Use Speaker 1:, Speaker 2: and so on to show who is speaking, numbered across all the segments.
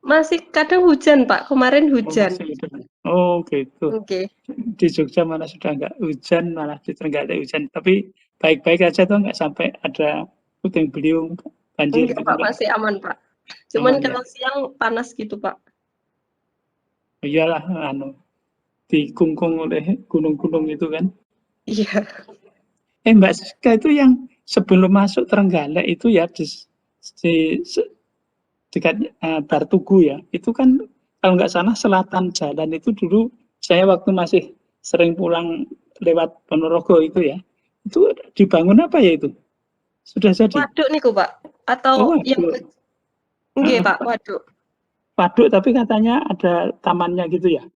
Speaker 1: Masih kadang hujan, Pak. Kemarin
Speaker 2: Oh,
Speaker 1: hujan.
Speaker 2: masih hujan. Oh, gitu.
Speaker 1: Oke.
Speaker 2: Di Jogja malah sudah nggak hujan, malah di Trenggalek hujan. Tapi baik-baik aja tuh, nggak sampai ada puting beliung, banjir
Speaker 1: Enggak,
Speaker 2: gitu
Speaker 1: Pak.
Speaker 2: nggak?
Speaker 1: Masih aman, Pak. Cuman
Speaker 2: Aman ya?
Speaker 1: kalau siang panas gitu, Pak.
Speaker 2: Iyalah, dikungkung oleh gunung-gunung itu kan.
Speaker 1: Iya.
Speaker 2: Mbak Siska itu yang sebelum masuk Trenggalek itu ya di dekat Bartugu ya, itu kan kalau nggak salah selatan jalan itu dulu saya waktu masih sering pulang lewat Ponorogo itu dibangun apa ya itu? Sudah jadi?
Speaker 1: Waduk niku, Pak.
Speaker 2: Oh,
Speaker 1: Atau yang
Speaker 2: waduk.
Speaker 1: nggih, Pak, waduk.
Speaker 2: Waduk tapi katanya ada tamannya gitu ya?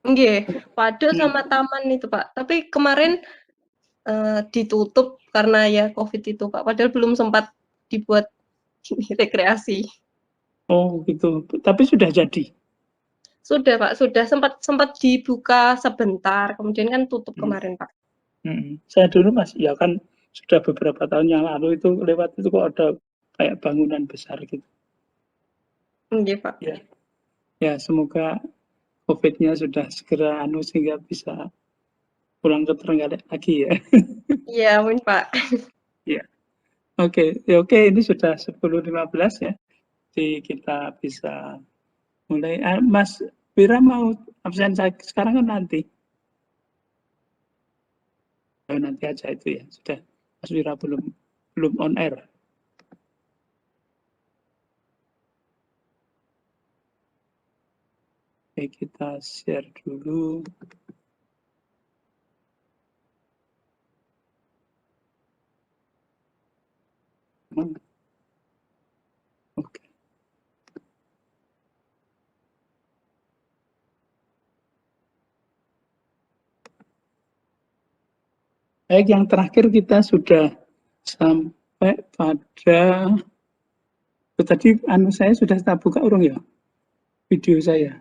Speaker 1: Nggih, waduk
Speaker 2: Hmm.
Speaker 1: sama taman itu, Pak. Tapi kemarin ditutup karena ya Covid itu, Pak. Padahal belum sempat dibuat rekreasi.
Speaker 2: Oh gitu. Tapi sudah jadi.
Speaker 1: Sudah, Pak, sudah sempat dibuka sebentar, kemudian kan tutup
Speaker 2: Hmm.
Speaker 1: kemarin, Pak.
Speaker 2: Saya dulu masih ya kan sudah beberapa tahun yang lalu itu lewat itu kok ada kayak bangunan besar gitu.
Speaker 1: Nggih, Pak.
Speaker 2: Ya, ya semoga COVID-nya sudah segera sehingga bisa pulang ke Trenggalek lagi ya.
Speaker 1: Iya, amin, Pak.
Speaker 2: Ya, oke, ini sudah 10.15 ya. Jadi kita bisa mulai. Mas Wira mau absen sekarang kan nanti? Oh, nanti aja itu ya. Sudah, Mas Wira belum on air. Oke, kita share dulu. Oke. Baik, yang terakhir kita sudah sampai pada tadi saya sudah tak buka urung ya video saya.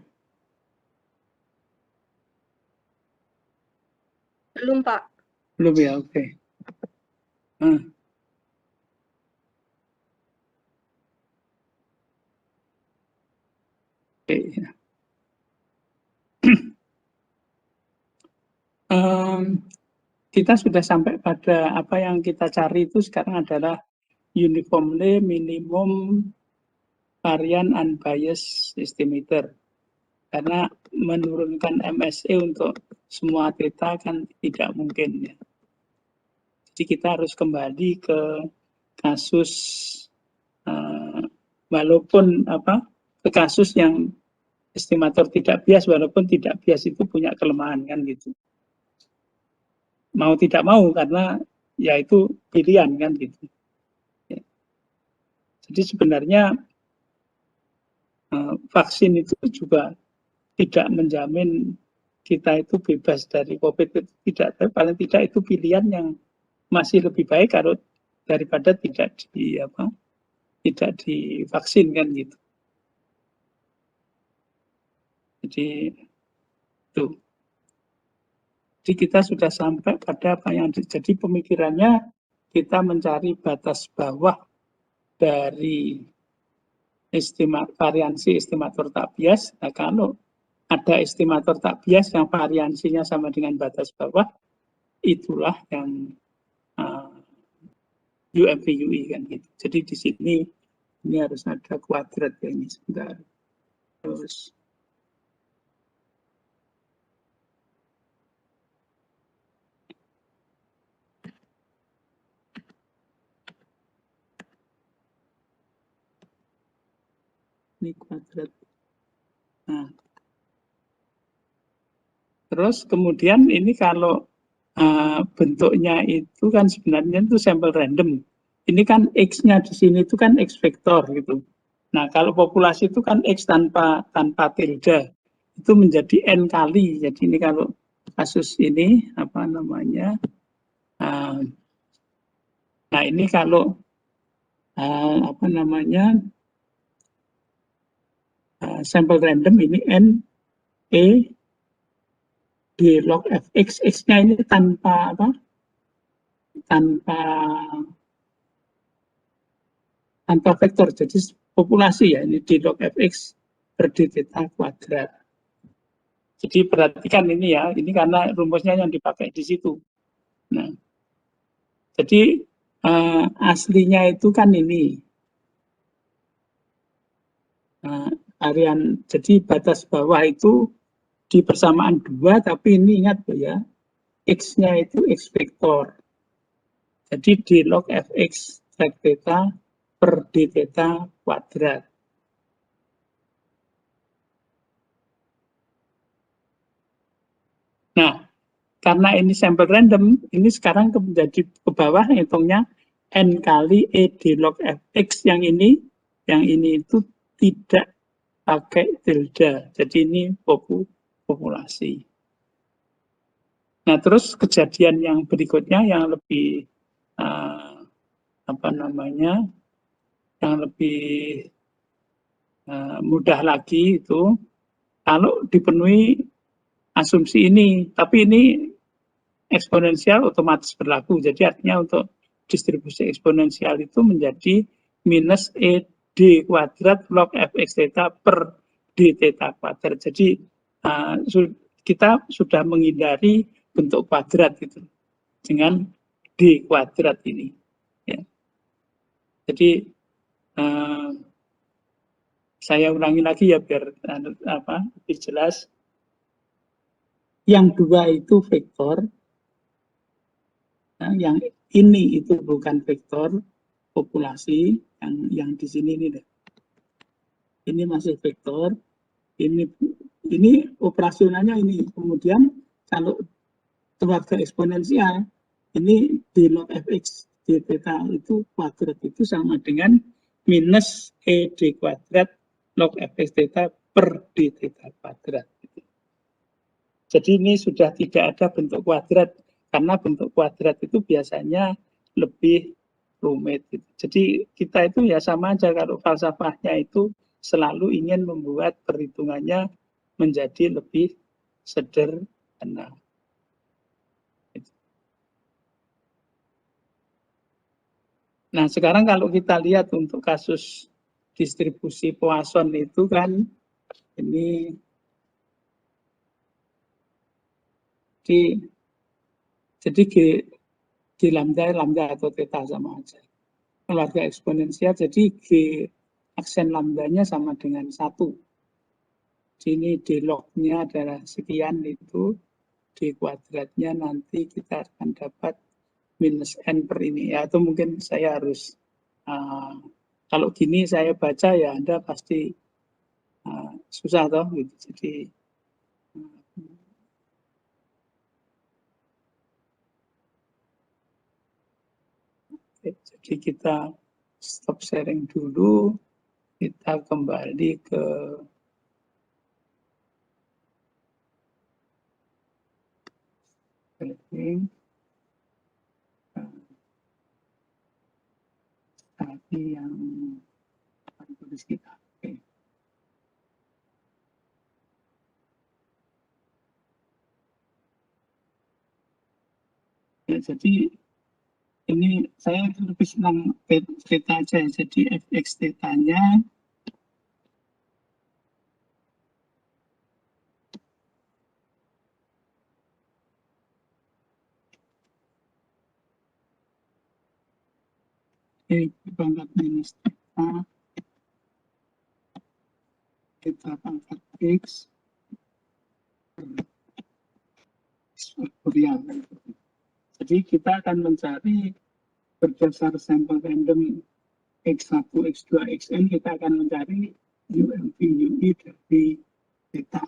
Speaker 1: Belum, Pak.
Speaker 2: Belum ya, oke. Nah, oke ya. Kita sudah sampai pada apa yang kita cari itu sekarang adalah uniformly minimum varian unbiased estimator. Karena menurunkan MSE untuk semua data kan tidak mungkin ya. Jadi kita harus kembali ke kasus walaupun ke kasus yang estimator tidak bias, walaupun tidak bias itu punya kelemahan kan gitu. Mau tidak mau karena ya itu pilihan kan gitu. Ya. Jadi sebenarnya vaksin itu juga tidak menjamin kita itu bebas dari COVID itu tidak, tapi paling tidak itu pilihan yang masih lebih baik kalau daripada tidak divaksin kan gitu. Jadi itu. Jadi kita sudah sampai pada apa yang jadi pemikirannya kita mencari batas bawah dari variansi estimator tak bias. Nah, kalau ada estimator tak bias yang variansinya sama dengan batas bawah, itulah yang UMVUI kan gitu. Jadi di sini ini harus ada kuadrat ya ini sebentar. Terus ini kuadrat. Nah, terus kemudian ini kalau bentuknya itu kan sebenarnya itu sampel random. Ini kan X-nya di sini itu kan X vektor gitu. Nah, kalau populasi itu kan X tanpa tilde. Itu menjadi N kali. Jadi ini kalau kasus ini apa namanya? Nah, ini kalau apa namanya? Sampel random ini N E di log fx, x-nya ini tanpa vektor, jadi populasi ya ini di log fx per d theta kuadrat. Jadi perhatikan ini ya, ini karena rumusnya yang dipakai di situ. Nah, jadi aslinya itu kan ini. Jadi batas bawah itu di persamaan 2, tapi ini ingat ya, X-nya itu X vektor. Jadi d log fx sec theta per d theta kuadrat. Nah, karena ini sampel random, ini sekarang menjadi ke bawah hitungnya n kali e d log fx yang ini itu tidak pakai tilde. Jadi ini populasi. Nah, terus kejadian yang berikutnya yang lebih yang lebih mudah lagi itu kalau dipenuhi asumsi ini, tapi ini eksponensial otomatis berlaku. Jadi artinya untuk distribusi eksponensial itu menjadi minus ED kuadrat log fx theta per d theta kuadrat. Jadi kita sudah menghindari bentuk kuadrat itu dengan d kuadrat ini. Ya. Jadi saya ulangi lagi ya biar lebih jelas. Yang dua itu vektor, yang ini itu bukan vektor populasi, yang di sini ini deh. Ini masih vektor, ini operasionalnya ini. Kemudian kalau keluarga eksponensial, ini d log fx d theta itu kuadrat itu sama dengan minus e d kuadrat log fx theta per d theta kuadrat. Jadi ini sudah tidak ada bentuk kuadrat, karena bentuk kuadrat itu biasanya lebih rumit. Jadi kita itu ya sama aja, kalau falsafahnya itu selalu ingin membuat perhitungannya menjadi lebih sederhana. Nah, sekarang kalau kita lihat untuk kasus distribusi Poisson itu kan ini jadi G lambda atau theta sama aja. Keluarga eksponensial, jadi G aksen lambdanya sama dengan 1. Ini D log-nya adalah sekian itu, D kuadratnya nanti kita akan dapat minus N per ini. Ya, atau mungkin saya harus, kalau gini saya baca ya Anda pasti susah toh gitu. Jadi kita stop sharing dulu, kita kembali ke sharing. Tadi yang tulis kita. Oke. Ya, jadi ini saya lebih senang theta aja, jadi fx theta-nya pangkat minus theta pangkat x faktorial. Jadi kita akan mencari berdasar sampel random x1, x2, xn, kita akan mencari UMV, UI dari theta.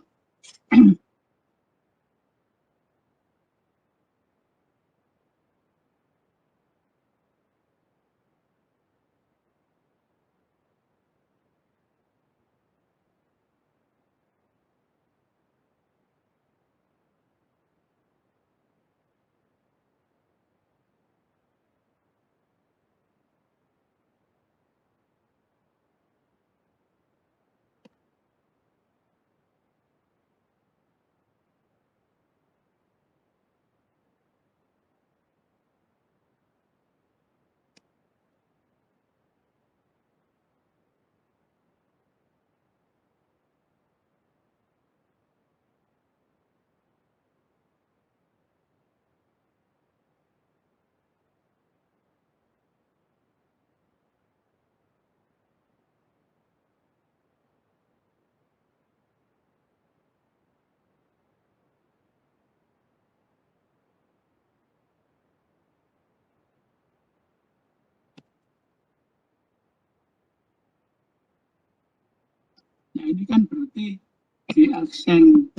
Speaker 2: Nah, ini kan berarti di aksen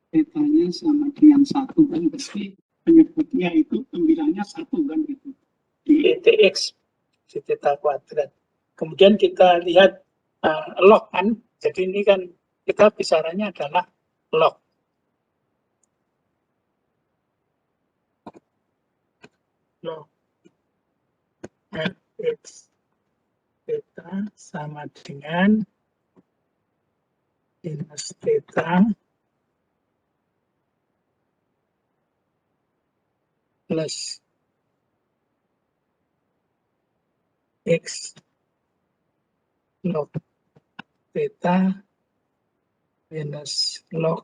Speaker 2: betanya sama dengan 1 kan, berarti penyebutnya itu pembilangnya 1 kan gitu. Di ETX, di theta kuadrat. Kemudian kita lihat log kan, jadi ini kan kita bicaranya adalah log. Log fx theta sama dengan minus theta plus x log theta minus log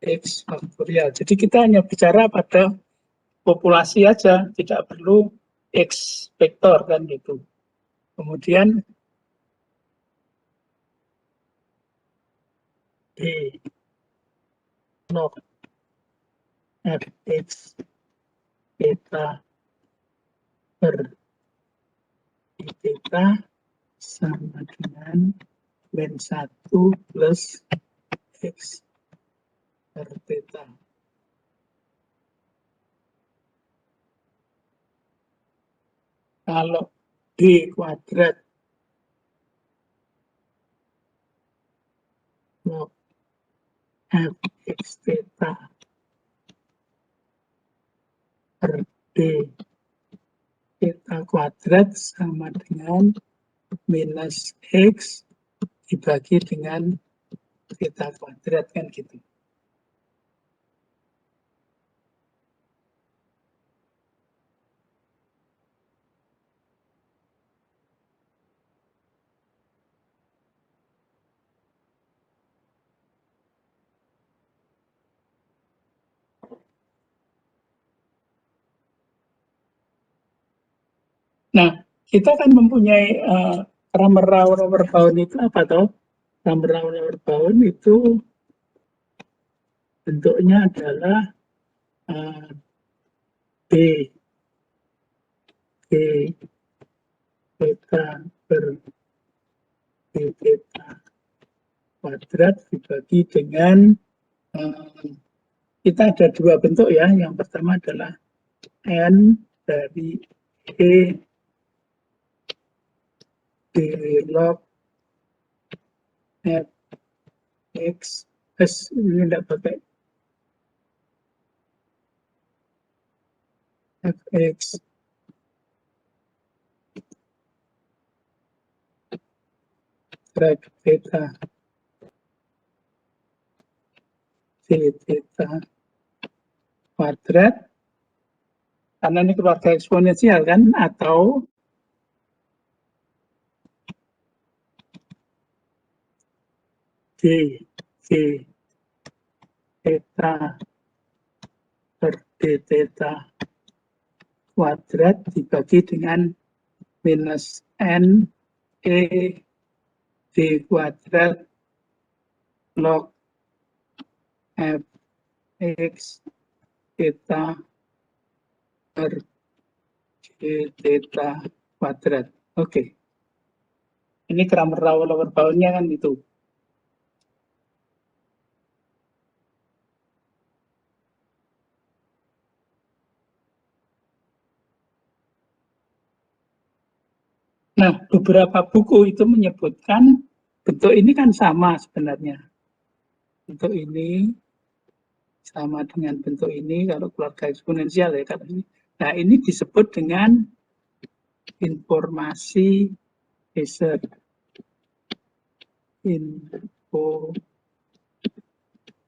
Speaker 2: x faktorial. Jadi kita hanya bicara pada populasi aja, tidak perlu x vektor kan gitu. Kemudian d log fx theta per d theta sama dengan min 1 plus x per theta. Kalau d kuadrat log fx theta per d theta kuadrat sama dengan minus x dibagi dengan theta kuadrat kan gitu. Nah, kita kan mempunyai Kramer-Rauer bound itu apa toh? Kramer-Rauer bound itu bentuknya adalah d theta per d theta kuadrat dibagi dengan kita ada dua bentuk ya. Yang pertama adalah n dari e d log fx ini tidak pakai fx drag theta d theta kuadrat karena ini keluarga eksponensial kan, atau d theta per d theta kuadrat dibagi dengan minus n e d kuadrat log fx theta per d theta kuadrat. Oke. Ini Kramer-Rauer bound-nya kan itu. Nah, beberapa buku itu menyebutkan bentuk ini kan sama sebenarnya. Bentuk ini sama dengan bentuk ini kalau keluarga eksponensial ya kan ini. Nah, ini disebut dengan informasi Fisher.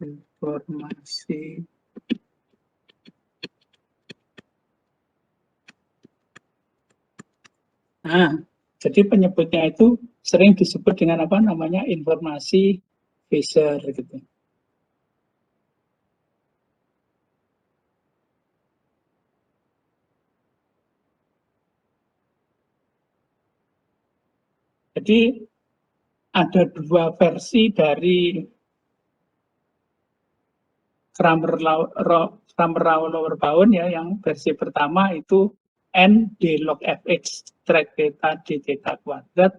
Speaker 2: Informasi jadi penyebutnya itu sering disebut dengan apa namanya informasi Fisher gitu. Jadi ada dua versi dari Kramer-Rauer bound ya, yang versi pertama itu n d log fx drag theta d theta kuadrat,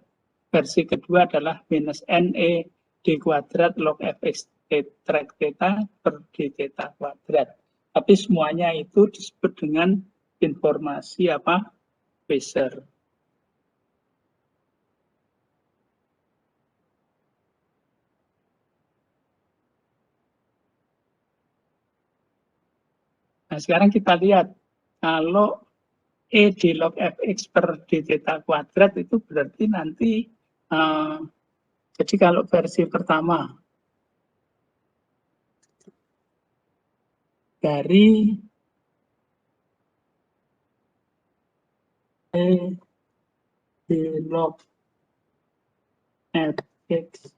Speaker 2: versi kedua adalah minus NE D kuadrat log fx trek theta per d theta kuadrat. Tapi semuanya itu disebut dengan informasi apa? Phasor. Nah, sekarang kita lihat kalau E di log fx per d theta kuadrat itu berarti nanti jadi kalau versi pertama dari E di log fx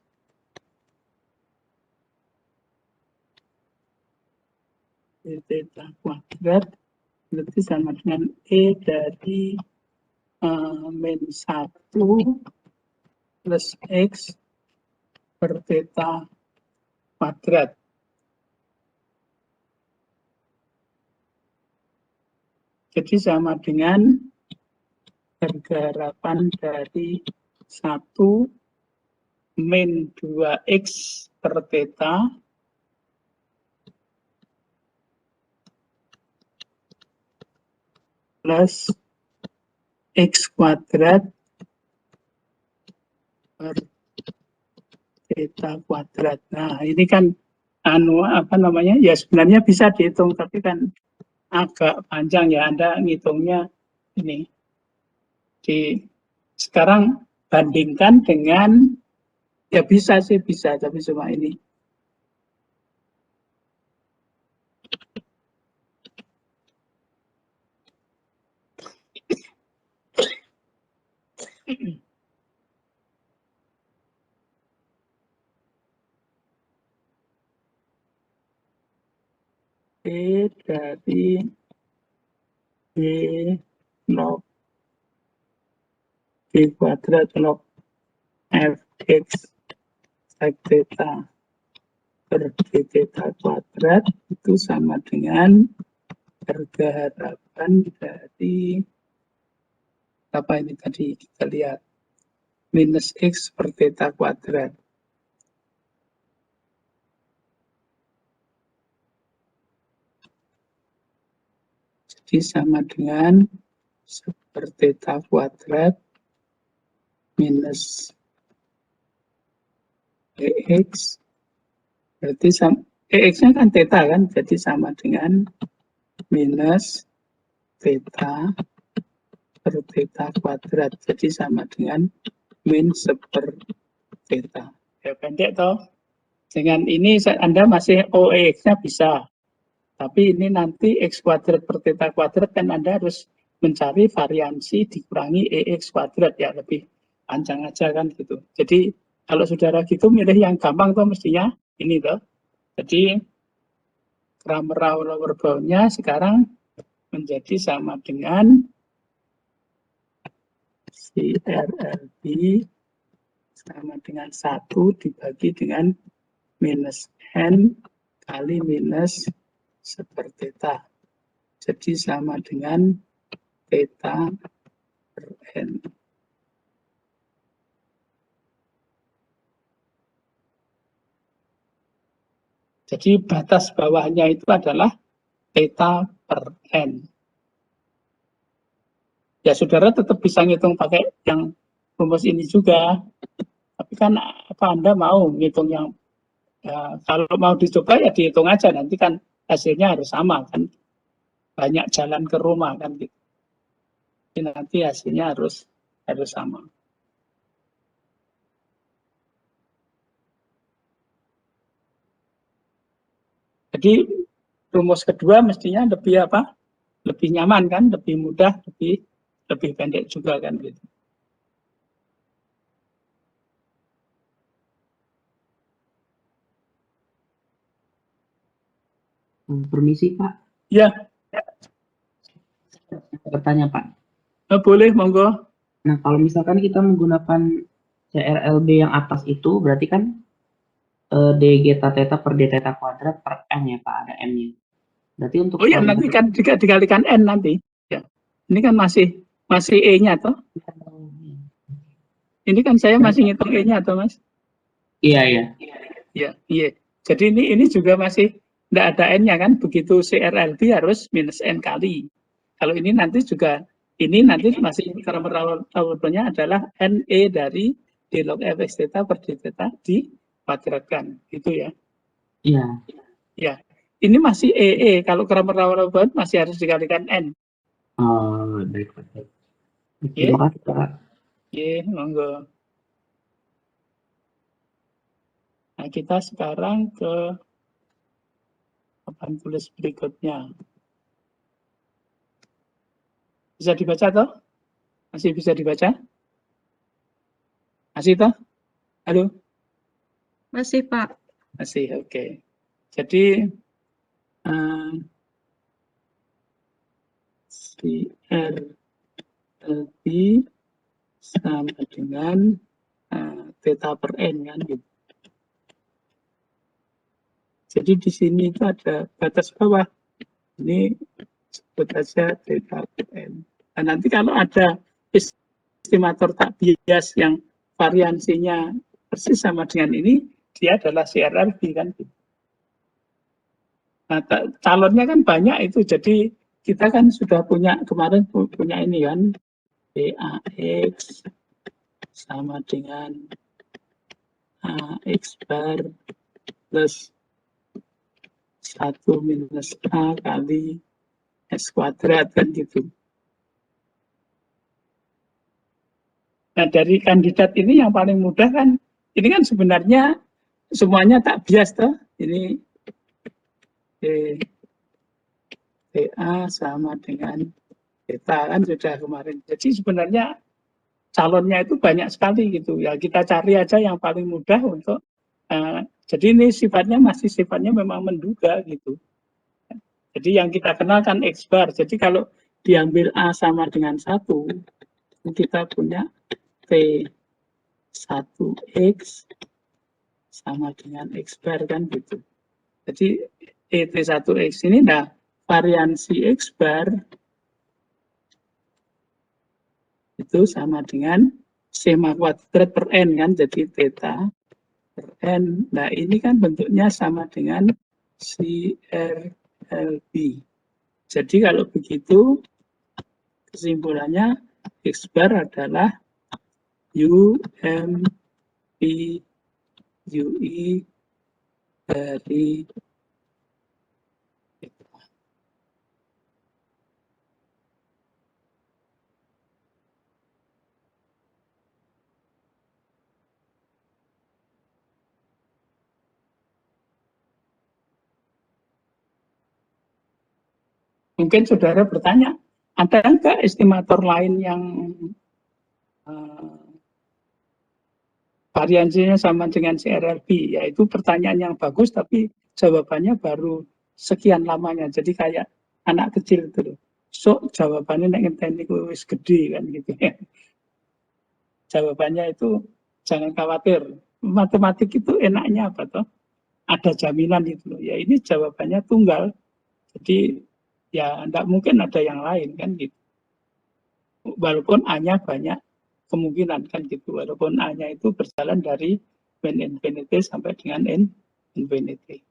Speaker 2: d theta kuadrat berarti sama dengan E dari min 1 plus X per theta kuadrat. Jadi sama dengan harga harapan dari 1 min 2X per theta plus X kuadrat per theta kuadrat. Nah, ini kan apa namanya? Ya sebenarnya bisa dihitung, tapi kan agak panjang ya. Anda ngitungnya ini. Sekarang bandingkan dengan ya bisa sih bisa, tapi cuma ini. E dari D log D kuadrat log fx sec theta per d theta kuadrat itu sama dengan harga harapan dari apa ini tadi kita lihat minus x per theta kuadrat. Jadi sama dengan per theta kuadrat minus EX, berarti EX-nya kan theta kan, jadi sama dengan minus theta per theta kuadrat, jadi sama dengan min 1 per theta. Ya pendek toh. Dengan ini Anda masih EX-nya bisa, tapi ini nanti X kuadrat per theta kuadrat kan Anda harus mencari variansi dikurangi EX kuadrat, ya lebih panjang aja kan gitu. Jadi kalau saudara gitu milih yang gampang tuh mestinya ini tuh. Jadi Cramer lower bound-nya sekarang menjadi sama dengan CRLB sama dengan 1 dibagi dengan minus N kali minus 1 per theta. Jadi sama dengan theta per N. Jadi batas bawahnya itu adalah theta per N. Ya saudara tetap bisa ngitung pakai yang rumus ini juga. Tapi kan apa Anda mau ngitung yang kalau mau dicoba ya dihitung aja, nanti kan hasilnya harus sama kan, banyak jalan ke rumah kan gitu. Jadi nanti hasilnya harus sama. Jadi rumus kedua mestinya lebih apa? Lebih nyaman kan, lebih mudah, lebih pendek juga kan gitu.
Speaker 3: Permisi Pak.
Speaker 2: Ya.
Speaker 3: Bertanya Pak.
Speaker 2: Boleh, monggo.
Speaker 3: Nah kalau misalkan kita menggunakan CRLB yang atas itu berarti kan D theta theta per D theta kuadrat per N ya Pak, ada N-nya. Berarti untuk
Speaker 2: ya nanti kan dikalikan N nanti. Ya. Ini kan masih E-nya toh. Ini kan saya masih ngitung E-nya atau Mas?
Speaker 3: Iya.
Speaker 2: Ya, iya. Jadi ini juga masih tidak ada N-nya kan, begitu CRLB harus minus N kali. Kalau ini nanti juga, ini nanti masih Kramer-Rauber-nya adalah NE dari D log Fx theta per D theta dikuadratkan, gitu ya.
Speaker 3: Iya.
Speaker 2: Ya, ini masih EE, kalau Kramer-Rauber masih harus dikalikan N.
Speaker 3: Oh, baik.
Speaker 2: Oke.
Speaker 3: Terima kasih, Pak.
Speaker 2: Oke, monggo. Nah, kita sekarang ke papan tulis berikutnya. Bisa dibaca toh? Masih bisa dibaca? Masih toh? Halo?
Speaker 1: Masih, Pak.
Speaker 2: Masih, oke. Jadi, CRLB sama dengan theta per N kan gitu. Jadi di sini itu ada batas bawah. Ini sebut saja theta per N. Nah, nanti kalau ada estimator tak bias yang variansinya persis sama dengan ini, dia adalah CRLB kan gitu. Nah, calonnya kan banyak itu, jadi kita kan sudah punya kemarin punya ini kan, PAX sama dengan AX bar plus 1 minus A kali S kuadrat kan gitu. Nah, dari kandidat ini yang paling mudah kan, ini kan sebenarnya semuanya tak bias toh. Ini TA sama dengan theta kan sudah kemarin. Jadi sebenarnya calonnya itu banyak sekali gitu ya. Kita cari aja yang paling mudah untuk jadi ini masih sifatnya memang menduga gitu. Jadi yang kita kenal kan X bar. Jadi kalau diambil A sama dengan 1, kita punya T1X sama dengan X bar kan gitu. Jadi T1X ini variansi X bar itu sama dengan sema kuadrat per N kan, jadi theta per N. Nah ini kan bentuknya sama dengan CRLB. Jadi kalau begitu kesimpulannya X bar adalah UMP UI dari mungkin saudara bertanya, ada nggak estimator lain yang variansinya sama dengan CRLB? Yaitu pertanyaan yang bagus, tapi jawabannya baru sekian lamanya. Jadi kayak anak kecil itu loh. So jawabannya nek ngenteni wis gede kan gitu ya. Jawabannya itu jangan khawatir. Matematik itu enaknya apa toh? Ada jaminan itu loh. Ya ini jawabannya tunggal. Jadi ya enggak mungkin ada yang lain kan gitu. Walaupun A-nya banyak kemungkinan kan gitu. Walaupun A-nya itu berjalan dari N infinity sampai dengan N infinity.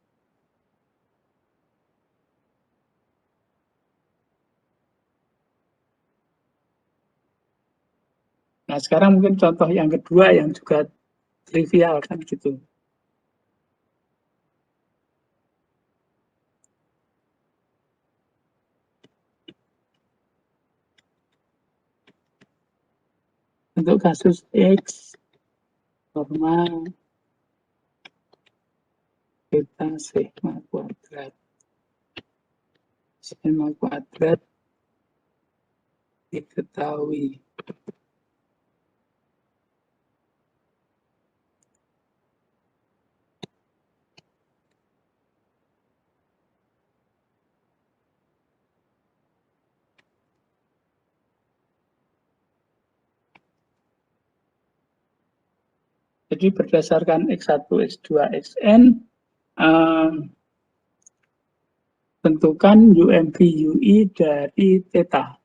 Speaker 2: Nah sekarang mungkin contoh yang kedua yang juga trivial kan gitu. Untuk kasus X normal kita sigma kuadrat. Sigma kuadrat diketahui. Jadi berdasarkan X1, X2, Xn, tentukan UMV UI dari theta.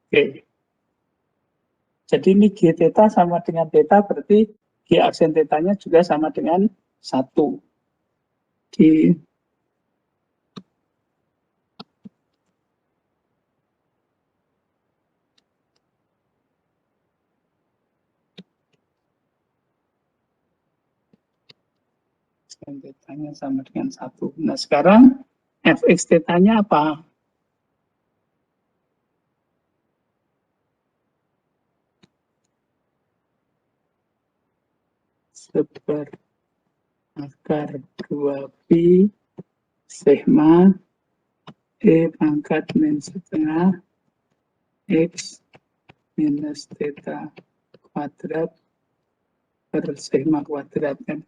Speaker 2: Oke. Jadi ini G theta sama dengan theta, berarti G aksen theta-nya juga sama dengan 1. Di aksen theta-nya sama dengan 1. Nah, sekarang fx theta-nya apa? Seper akar 2pi sigma E pangkat min setengah X minus theta kuadrat per sigma kuadrat kan.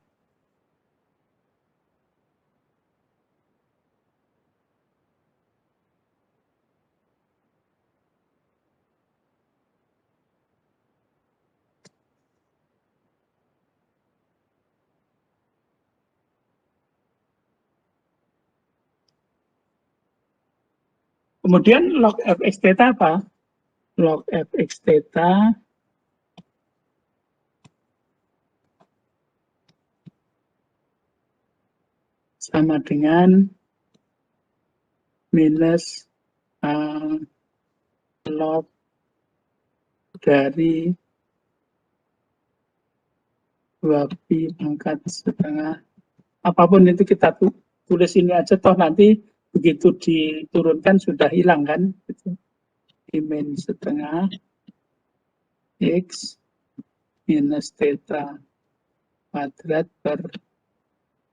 Speaker 2: Kemudian log fx theta apa? Log fx theta sama dengan minus log dari 2pi pangkat setengah. Apapun itu kita tulis ini aja, toh nanti begitu diturunkan sudah hilang kan. Min setengah X minus theta kuadrat per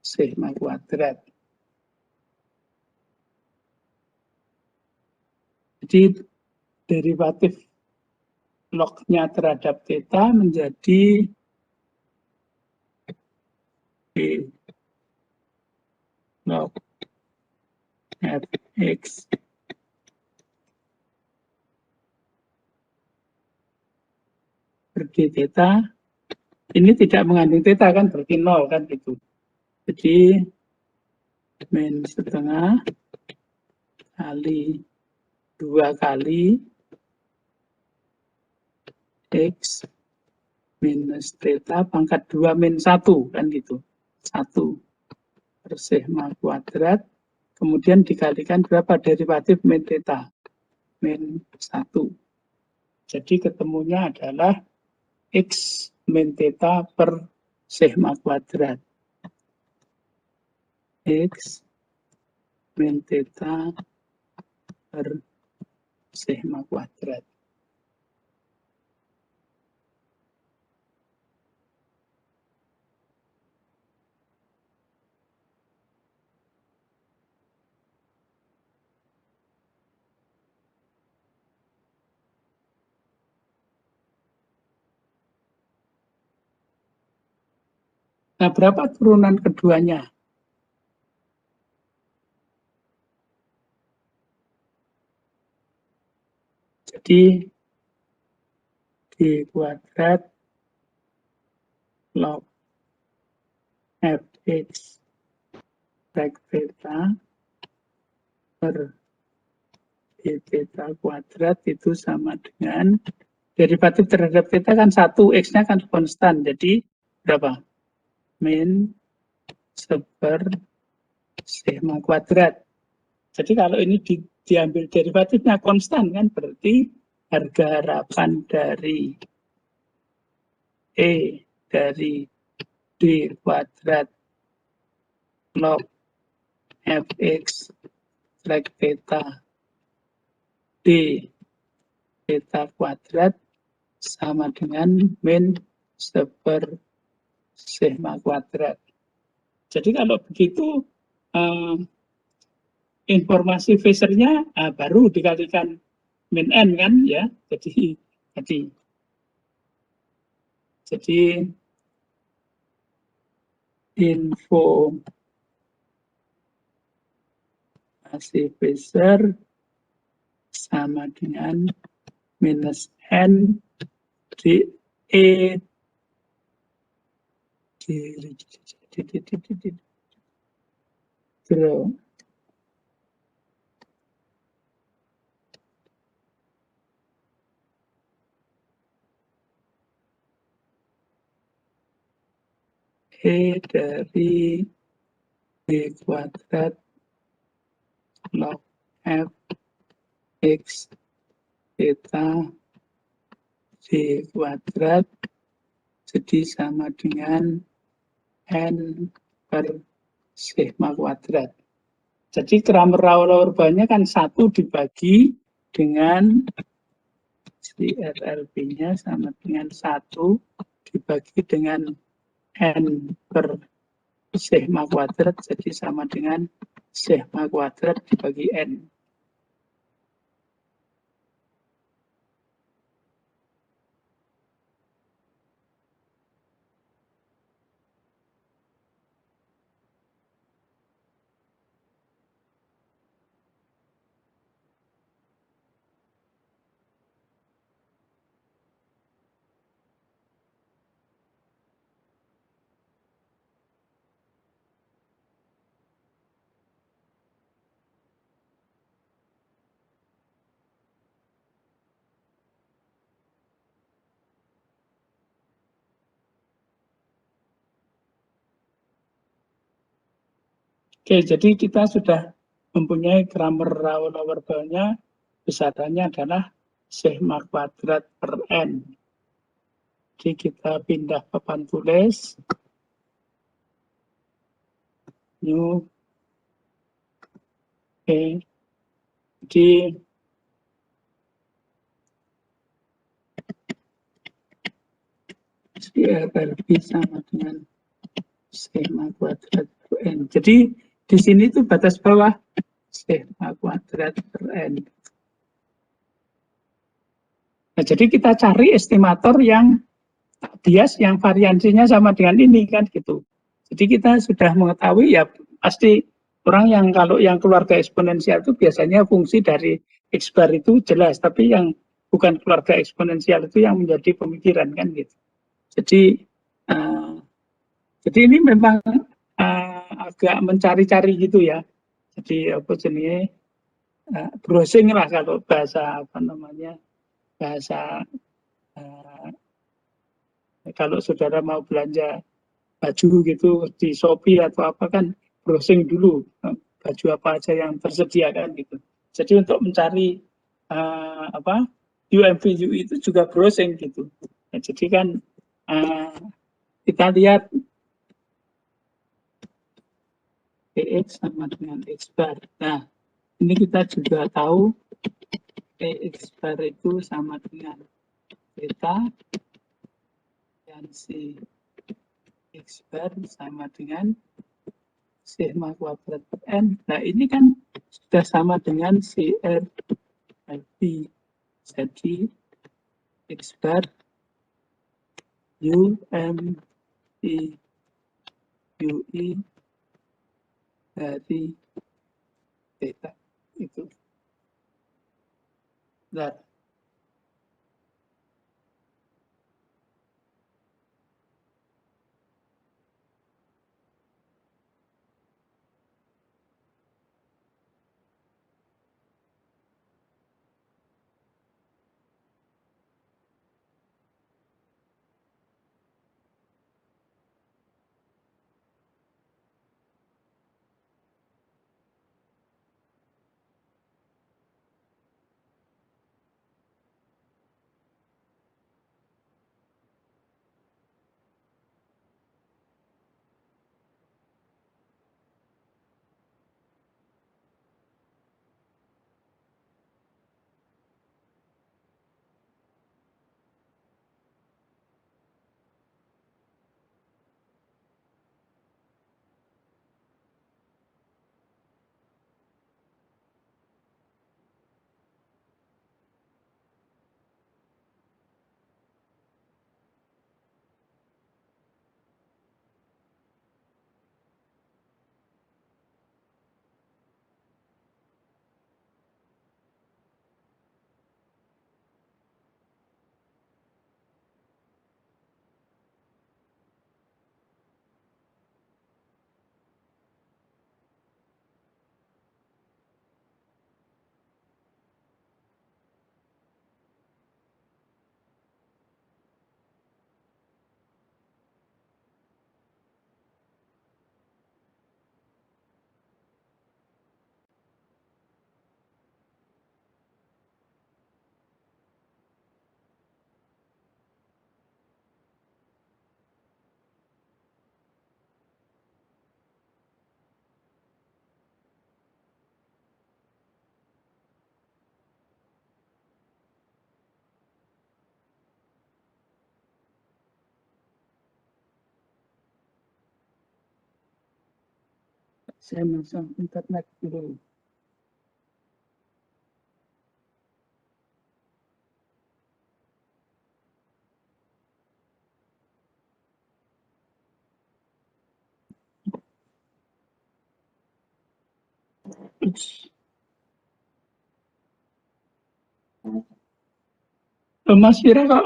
Speaker 2: sigma kuadrat. Jadi derivatif lognya terhadap theta menjadi D log fx per d theta. Ini tidak mengandung theta kan, berarti 0 kan gitu. Jadi min setengah kali 2 kali X minus theta pangkat 2 min 1 kan gitu. 1 per sigma kuadrat. Kemudian dikalikan berapa derivatif min theta? Min 1. Jadi ketemunya adalah X min theta per sigma kuadrat. X min theta per sigma kuadrat. Nah, berapa turunan keduanya? Jadi D kuadrat log fx sec theta per d theta kuadrat itu sama dengan derivatif terhadap theta kan 1, x-nya kan konstan, jadi berapa? Min seper sigma kuadrat. Jadi kalau ini diambil derivatifnya konstan kan, berarti harga harapan dari E dari D kuadrat log fx sec theta D theta kuadrat sama dengan min seper sigma kuadrat. Jadi kalau begitu informasi phasernya baru dikalikan min n kan ya. Jadi info masih phaser sama dengan minus n di E E dari B kuadrat log F X theta D kuadrat jadi sama dengan N per sigma kuadrat. Jadi Kramer-Rauler-Bauernya kan 1 dibagi dengan si RLB-nya sama dengan 1 dibagi dengan N per sigma kuadrat, jadi sama dengan sigma kuadrat dibagi N. Oke, jadi kita sudah mempunyai Kramer-Rauler-Bauernya, besarannya adalah sigma kuadrat per N. Jadi kita pindah papan tulis, new, E, jadi RLB sama dengan sigma kuadrat per N. Jadi di sini tuh batas bawah sigma kuadrat per N. Nah, jadi kita cari estimator yang bias yang variansinya sama dengan ini kan gitu. Jadi kita sudah mengetahui ya pasti orang yang kalau yang keluarga eksponensial itu biasanya fungsi dari X bar itu jelas, tapi yang bukan keluarga eksponensial itu yang menjadi pemikiran kan gitu. Jadi ini memang agak mencari-cari gitu ya. Jadi apa jenis browsing lah kalau bahasa apa namanya bahasa kalau saudara mau belanja baju gitu di Shopee atau apa kan browsing dulu baju apa aja yang tersedia kan gitu. Jadi untuk mencari apa UMV UI itu juga browsing gitu. Nah, jadi kan kita lihat PX sama dengan X bar. Nah, ini kita juga tahu PX bar itu sama dengan beta dan si X bar sama dengan sigma kuadrat per N. Nah, ini kan sudah sama dengan CR LP. Jadi, X bar U, M, I, UI dari beta. Itu. Nah, Saya masang internet dulu. Ups. Mas Fira kok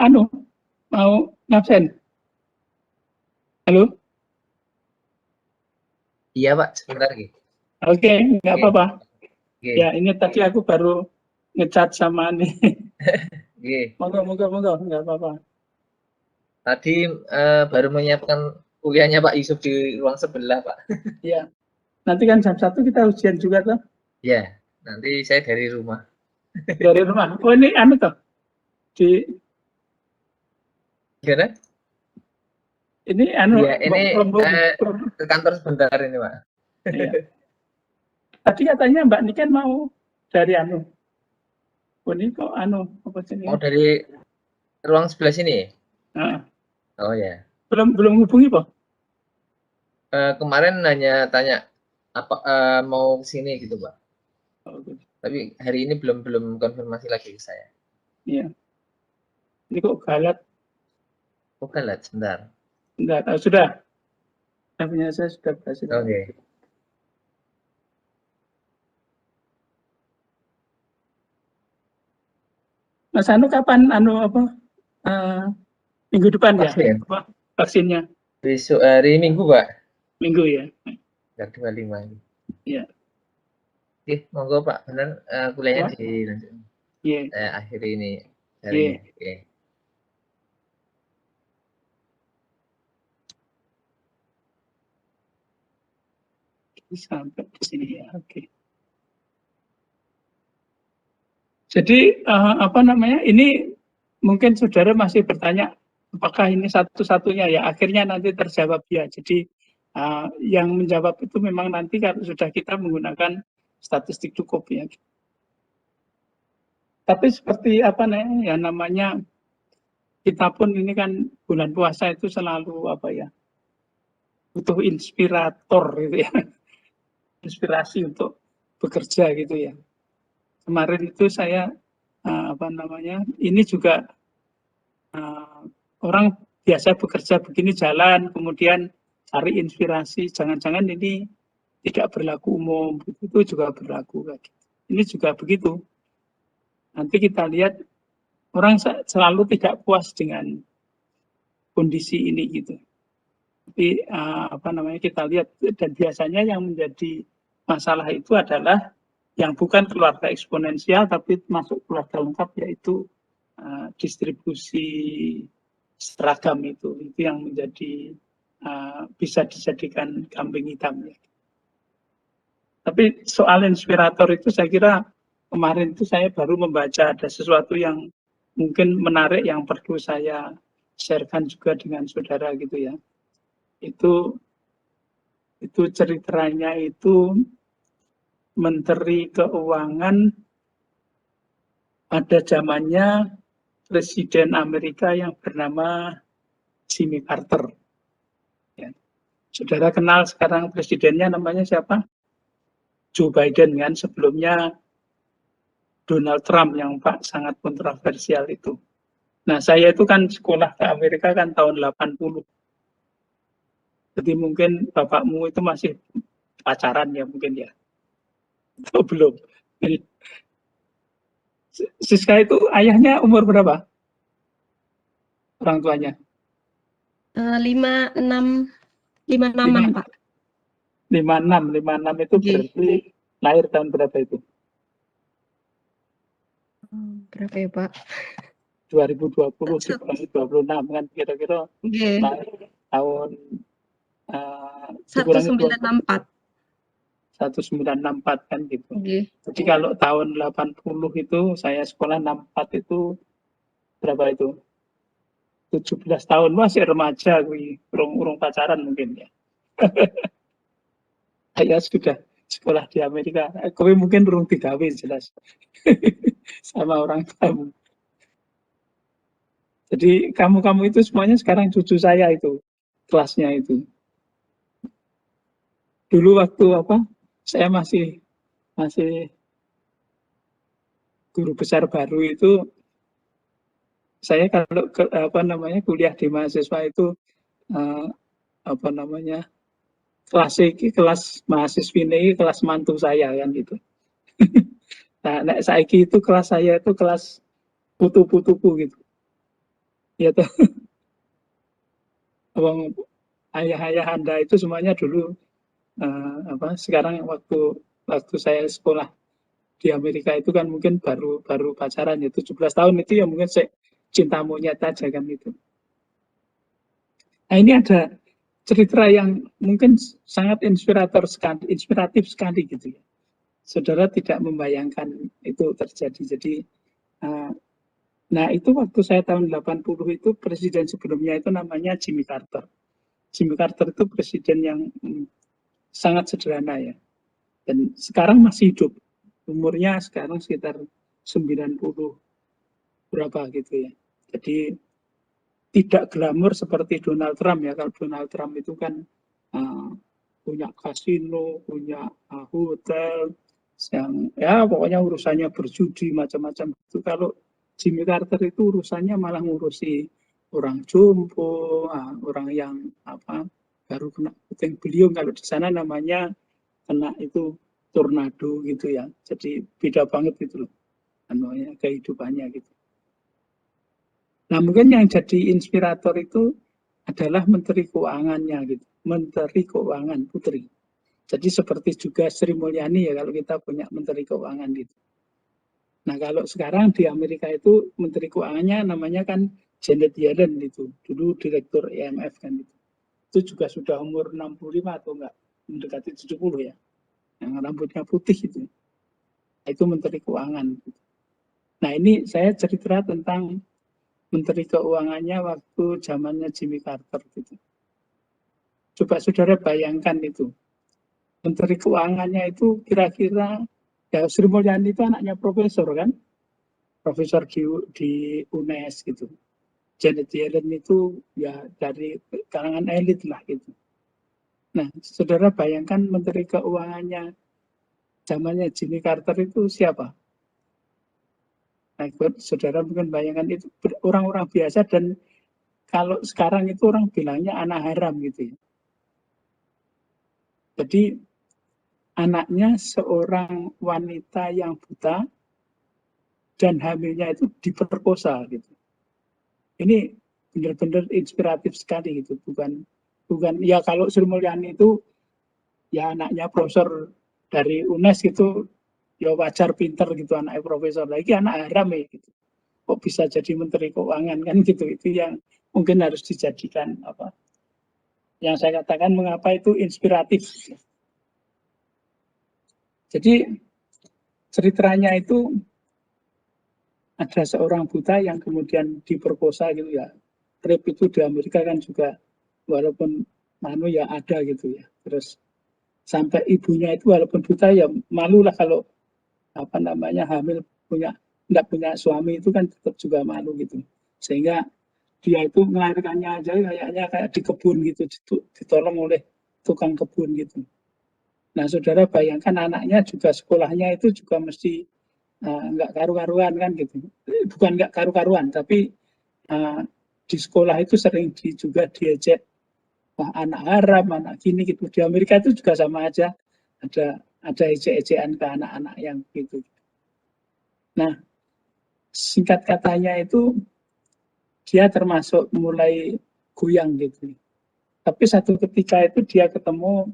Speaker 2: mau ngabsen? Halo?
Speaker 4: Iya Pak, sebentar lagi.
Speaker 2: Oke, nggak
Speaker 4: Oke.
Speaker 2: apa-apa.
Speaker 4: Oke,
Speaker 2: Ya, ini tadi aku baru ngecat sama nih.
Speaker 4: oke.
Speaker 2: Monggo, nggak apa-apa.
Speaker 4: Tadi baru menyiapkan kuliahnya Pak Yusuf di ruang sebelah Pak.
Speaker 2: Ya, nanti kan jam 1 kita ujian juga tuh
Speaker 4: Ya, nanti saya dari rumah.
Speaker 2: dari rumah. Oh ini toh di
Speaker 4: Gimana?
Speaker 2: ini
Speaker 4: Iya, ini
Speaker 2: from.
Speaker 4: ke kantor sebentar ini Pak.
Speaker 2: Iya. Tadi katanya Mbak Niken mau dari Oh ini kok apa sih ini?
Speaker 4: Mau dari ruang sebelah sini?
Speaker 2: Nah,
Speaker 4: Oh ya.
Speaker 2: belum hubungi Pak?
Speaker 4: Kemarin hanya tanya apa mau sini gitu Pak.
Speaker 2: Oh, gitu.
Speaker 4: Tapi hari ini belum konfirmasi lagi ke saya.
Speaker 2: Iya. Ini kok galat?
Speaker 4: Oke lah, sebentar.
Speaker 2: Enggak, sudah. Punya saya sudah berhasil.
Speaker 4: Oke.
Speaker 2: Mas kapan minggu depan
Speaker 4: Vaksin.
Speaker 2: ya? Apa, vaksinnya?
Speaker 4: Besok hari Minggu Pak.
Speaker 2: Minggu ya?
Speaker 4: Tanggal 25 ini.
Speaker 2: Iya.
Speaker 4: Oke, monggo Pak, benar kuliahnya dilanjut.
Speaker 2: Iya.
Speaker 4: Saya akhiri ini hari ini. Oke.
Speaker 2: Sampai di sini ya, oke. Jadi apa namanya? Ini mungkin saudara masih bertanya apakah ini satu-satunya ya? Akhirnya nanti terjawab ya. Jadi yang menjawab itu memang nanti kalau sudah kita menggunakan statistik cukup ya. Tapi seperti apa nih? Ya namanya kita pun ini kan bulan puasa itu selalu apa ya? Butuh inspirator gitu ya. Inspirasi untuk bekerja gitu ya. Kemarin itu saya apa namanya? Ini juga orang biasa bekerja begini jalan, kemudian cari inspirasi. Jangan-jangan ini tidak berlaku umum, itu juga berlaku. Ini juga begitu. Nanti kita lihat orang selalu tidak puas dengan kondisi ini gitu. Tapi apa namanya kita lihat dan biasanya yang menjadi masalah itu adalah yang bukan keluarga eksponensial tapi masuk keluarga lengkap yaitu distribusi seragam itu yang menjadi bisa dijadikan kambing hitam ya. Tapi soal inspirator itu saya kira kemarin itu saya baru membaca ada sesuatu yang mungkin menarik yang perlu saya sharekan juga dengan saudara gitu ya. Itu ceritanya itu Menteri Keuangan pada zamannya Presiden Amerika yang bernama Jimmy Carter. Ya. Saudara kenal sekarang presidennya namanya siapa? Joe Biden kan, sebelumnya Donald Trump yang Pak sangat kontroversial itu. Nah saya itu kan sekolah ke Amerika kan tahun 80. Jadi mungkin bapakmu itu masih pacaran ya mungkin ya. Atau belum. Siska itu ayahnya umur berapa? Orang tuanya?
Speaker 1: 56 Pak.
Speaker 2: 56 itu berarti lahir tahun berapa itu?
Speaker 1: Berapa ya Pak?
Speaker 2: 2020 dikurangi 26 kan kira-kira lahir tahun
Speaker 1: 1964.
Speaker 2: 1964 kan gitu. Jadi kalau tahun 80 itu saya sekolah 64 itu berapa itu? 17 tahun masih remaja gue, urung pacaran mungkin ya. Saya sudah sekolah di Amerika. Kowe mungkin urung digawe jelas. Sama orang kamu. Jadi kamu itu semuanya sekarang cucu saya itu kelasnya itu. dulu waktu saya masih guru besar baru itu, saya kalau kuliah di mahasiswa itu kelas mahasiswi ini kelas mantu saya kan gitu. Nah, saiki itu kelas saya itu kelas putu-putuku gitu. Ya tuh, ayah-ayah Anda itu semuanya dulu sekarang waktu saya sekolah di Amerika itu kan mungkin baru pacaran ya 17 tahun itu ya mungkin saya cinta monyet aja kan itu. Nah, ini ada cerita yang mungkin sangat inspiratif sekali gitu ya. Saudara tidak membayangkan itu terjadi. Jadi nah itu waktu saya tahun 80 itu presiden sebelumnya itu namanya Jimmy Carter. Jimmy Carter itu presiden yang sangat sederhana ya. Dan sekarang masih hidup. Umurnya sekarang sekitar 90 berapa gitu ya. Jadi tidak glamor seperti Donald Trump ya. Kalau Donald Trump itu kan punya kasino, punya hotel, yang ya pokoknya urusannya berjudi macam-macam itu. Kalau Jimmy Carter itu urusannya malah ngurusi orang jompo, orang yang baru kena puting beliung, kalau di sana namanya kena itu tornado gitu ya. Jadi beda banget gitu loh kehidupannya gitu. Nah, mungkin yang jadi inspirator itu adalah Menteri Keuangannya gitu. Menteri Keuangan Putri. Jadi seperti juga Sri Mulyani ya kalau kita punya Menteri Keuangan gitu. Nah, kalau sekarang di Amerika itu Menteri Keuangannya namanya kan Janet Yellen itu. Dulu Direktur IMF kan gitu. Itu juga sudah umur 65 atau enggak, mendekati 70 ya. Yang rambutnya putih itu. Nah, itu Menteri Keuangan. Gitu. Nah, ini saya cerita tentang Menteri Keuangannya waktu zamannya Jimmy Carter gitu. Coba saudara bayangkan itu. Menteri Keuangannya itu kira-kira ya Sri Mulyani itu anaknya profesor kan, profesor di UNES gitu. Janet Yellen itu ya dari kalangan elit lah gitu. Nah, saudara bayangkan Menteri Keuangannya zamannya Jimmy Carter itu siapa? Nah, saudara mungkin bayangkan itu orang-orang biasa dan kalau sekarang itu orang bilangnya anak haram gitu ya. Jadi anaknya seorang wanita yang buta dan hamilnya itu diperkosa gitu. Ini benar-benar inspiratif sekali gitu, bukan ya kalau Sri Mulyani itu ya anaknya profesor dari UNES gitu ya wajar pinter gitu anaknya profesor, lagi anak haram ya gitu. Kok bisa jadi Menteri Keuangan kan gitu, itu yang mungkin harus dijadikan yang saya katakan mengapa itu inspiratif. Jadi ceritanya itu ada seorang buta yang kemudian diperkosa gitu ya. Rape itu di Amerika kan juga walaupun ya ada gitu ya. Terus sampai ibunya itu walaupun buta ya malu lah kalau hamil tidak punya suami itu kan tetap juga malu gitu. Sehingga dia itu melahirkannya aja kayaknya kayak di kebun gitu, ditolong oleh tukang kebun gitu. Nah, saudara bayangkan anaknya juga sekolahnya itu juga mesti nggak karu-karuan kan gitu. Bukan nggak karu-karuan, tapi di sekolah itu sering juga diejek anak haram, anak gini gitu. Di Amerika itu juga sama aja, ada ejek-ejekan ke anak-anak yang gitu. Nah, singkat katanya itu dia termasuk mulai goyang gitu. Tapi satu ketika itu dia ketemu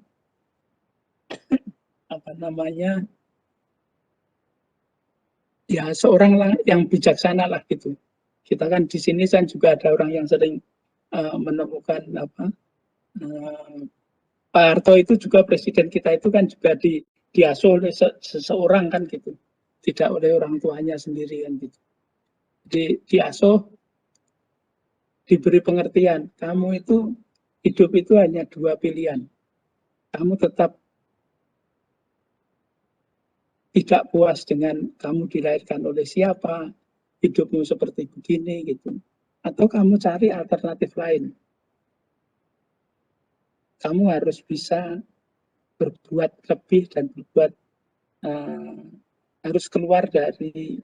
Speaker 2: ya seorang yang bijaksana lah gitu. Kita kan di sini kan juga ada orang yang sering menemukan Pak Harto itu juga presiden kita itu kan juga diasuh oleh seseorang kan gitu, tidak oleh orang tuanya sendiri kan gitu. Diasuh, diberi pengertian, kamu itu hidup itu hanya 2 pilihan, kamu tetap tidak puas dengan kamu dilahirkan oleh siapa, hidupmu seperti begini gitu, atau kamu cari alternatif lain. Kamu harus bisa berbuat lebih dan berbuat harus keluar dari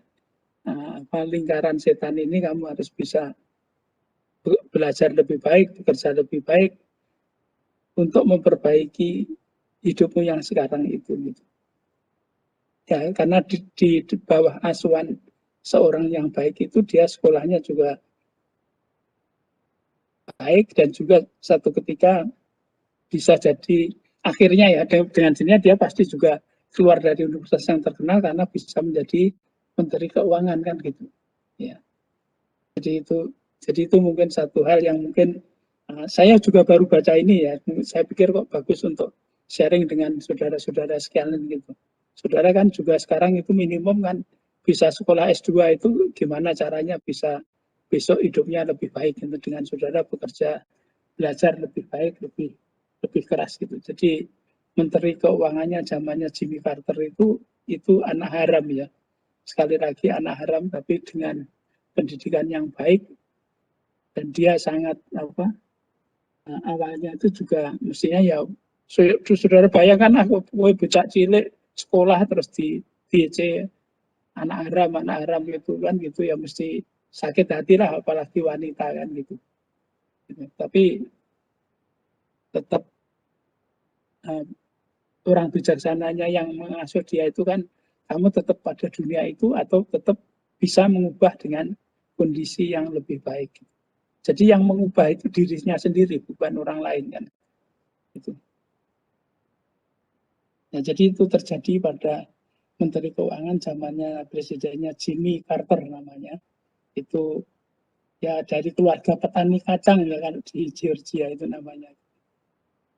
Speaker 2: lingkaran setan ini. Kamu harus bisa belajar lebih baik, bekerja lebih baik untuk memperbaiki hidupmu yang sekarang itu. Gitu. Ya, karena di bawah asuhan seorang yang baik itu dia sekolahnya juga baik dan juga satu ketika bisa jadi akhirnya ya dengan sini dia pasti juga keluar dari universitas yang terkenal karena bisa menjadi menteri keuangan kan gitu. Ya. Jadi itu mungkin satu hal yang mungkin saya juga baru baca ini ya. Saya pikir kok bagus untuk sharing dengan saudara-saudara sekalian gitu. Saudara kan juga sekarang itu minimum kan bisa sekolah S2 itu gimana caranya bisa besok hidupnya lebih baik gitu, dengan saudara bekerja, belajar lebih baik, lebih keras gitu. Jadi Menteri Keuangannya zamannya Jimmy Carter itu anak haram ya. Sekali lagi anak haram tapi dengan pendidikan yang baik dan dia sangat awalnya itu juga mestinya ya saudara bayangkan aku bocah cilik sekolah terus di DC anak haram itu kan gitu ya mesti sakit hati lah apalagi wanita kan gitu. Tapi tetap orang bijaksananya yang mengasuh dia itu kan kamu tetap pada dunia itu atau tetap bisa mengubah dengan kondisi yang lebih baik. Jadi yang mengubah itu dirinya sendiri bukan orang lain kan. Itu. Nah, jadi itu terjadi pada Menteri Keuangan zamannya presidennya Jimmy Carter namanya. Itu ya dari keluarga petani kacang ya kan di Georgia itu namanya.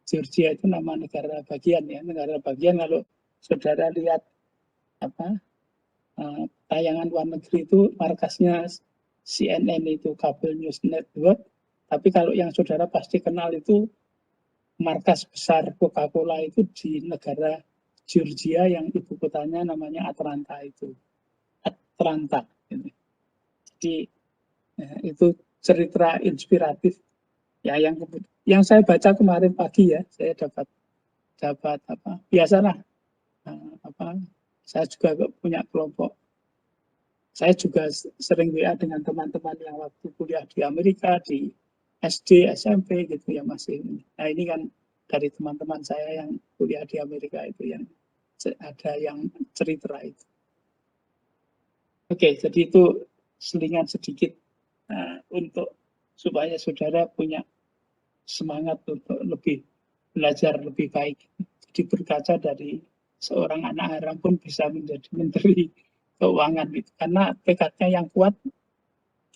Speaker 2: Georgia itu nama negara bagian ya, negara bagian kalau saudara lihat tayangan luar negeri itu markasnya CNN itu Cable News Network, tapi kalau yang saudara pasti kenal itu markas besar Coca-Cola itu di negara Georgia yang ibu kotanya namanya Atlanta itu. Atlanta. Jadi itu cerita inspiratif ya yang saya baca kemarin pagi ya, saya dapat biasalah saya juga punya kelompok. Saya juga sering WA dengan teman-teman yang waktu kuliah di Amerika, di SD, SMP gitu ya masih. Nah ini kan dari teman-teman saya yang kuliah di Amerika itu yang ada yang cerita itu. Oke, jadi itu selingan sedikit untuk supaya saudara punya semangat untuk lebih belajar lebih baik. Jadi berkaca dari seorang anak haram pun bisa menjadi menteri keuangan gitu. Karena tekadnya yang kuat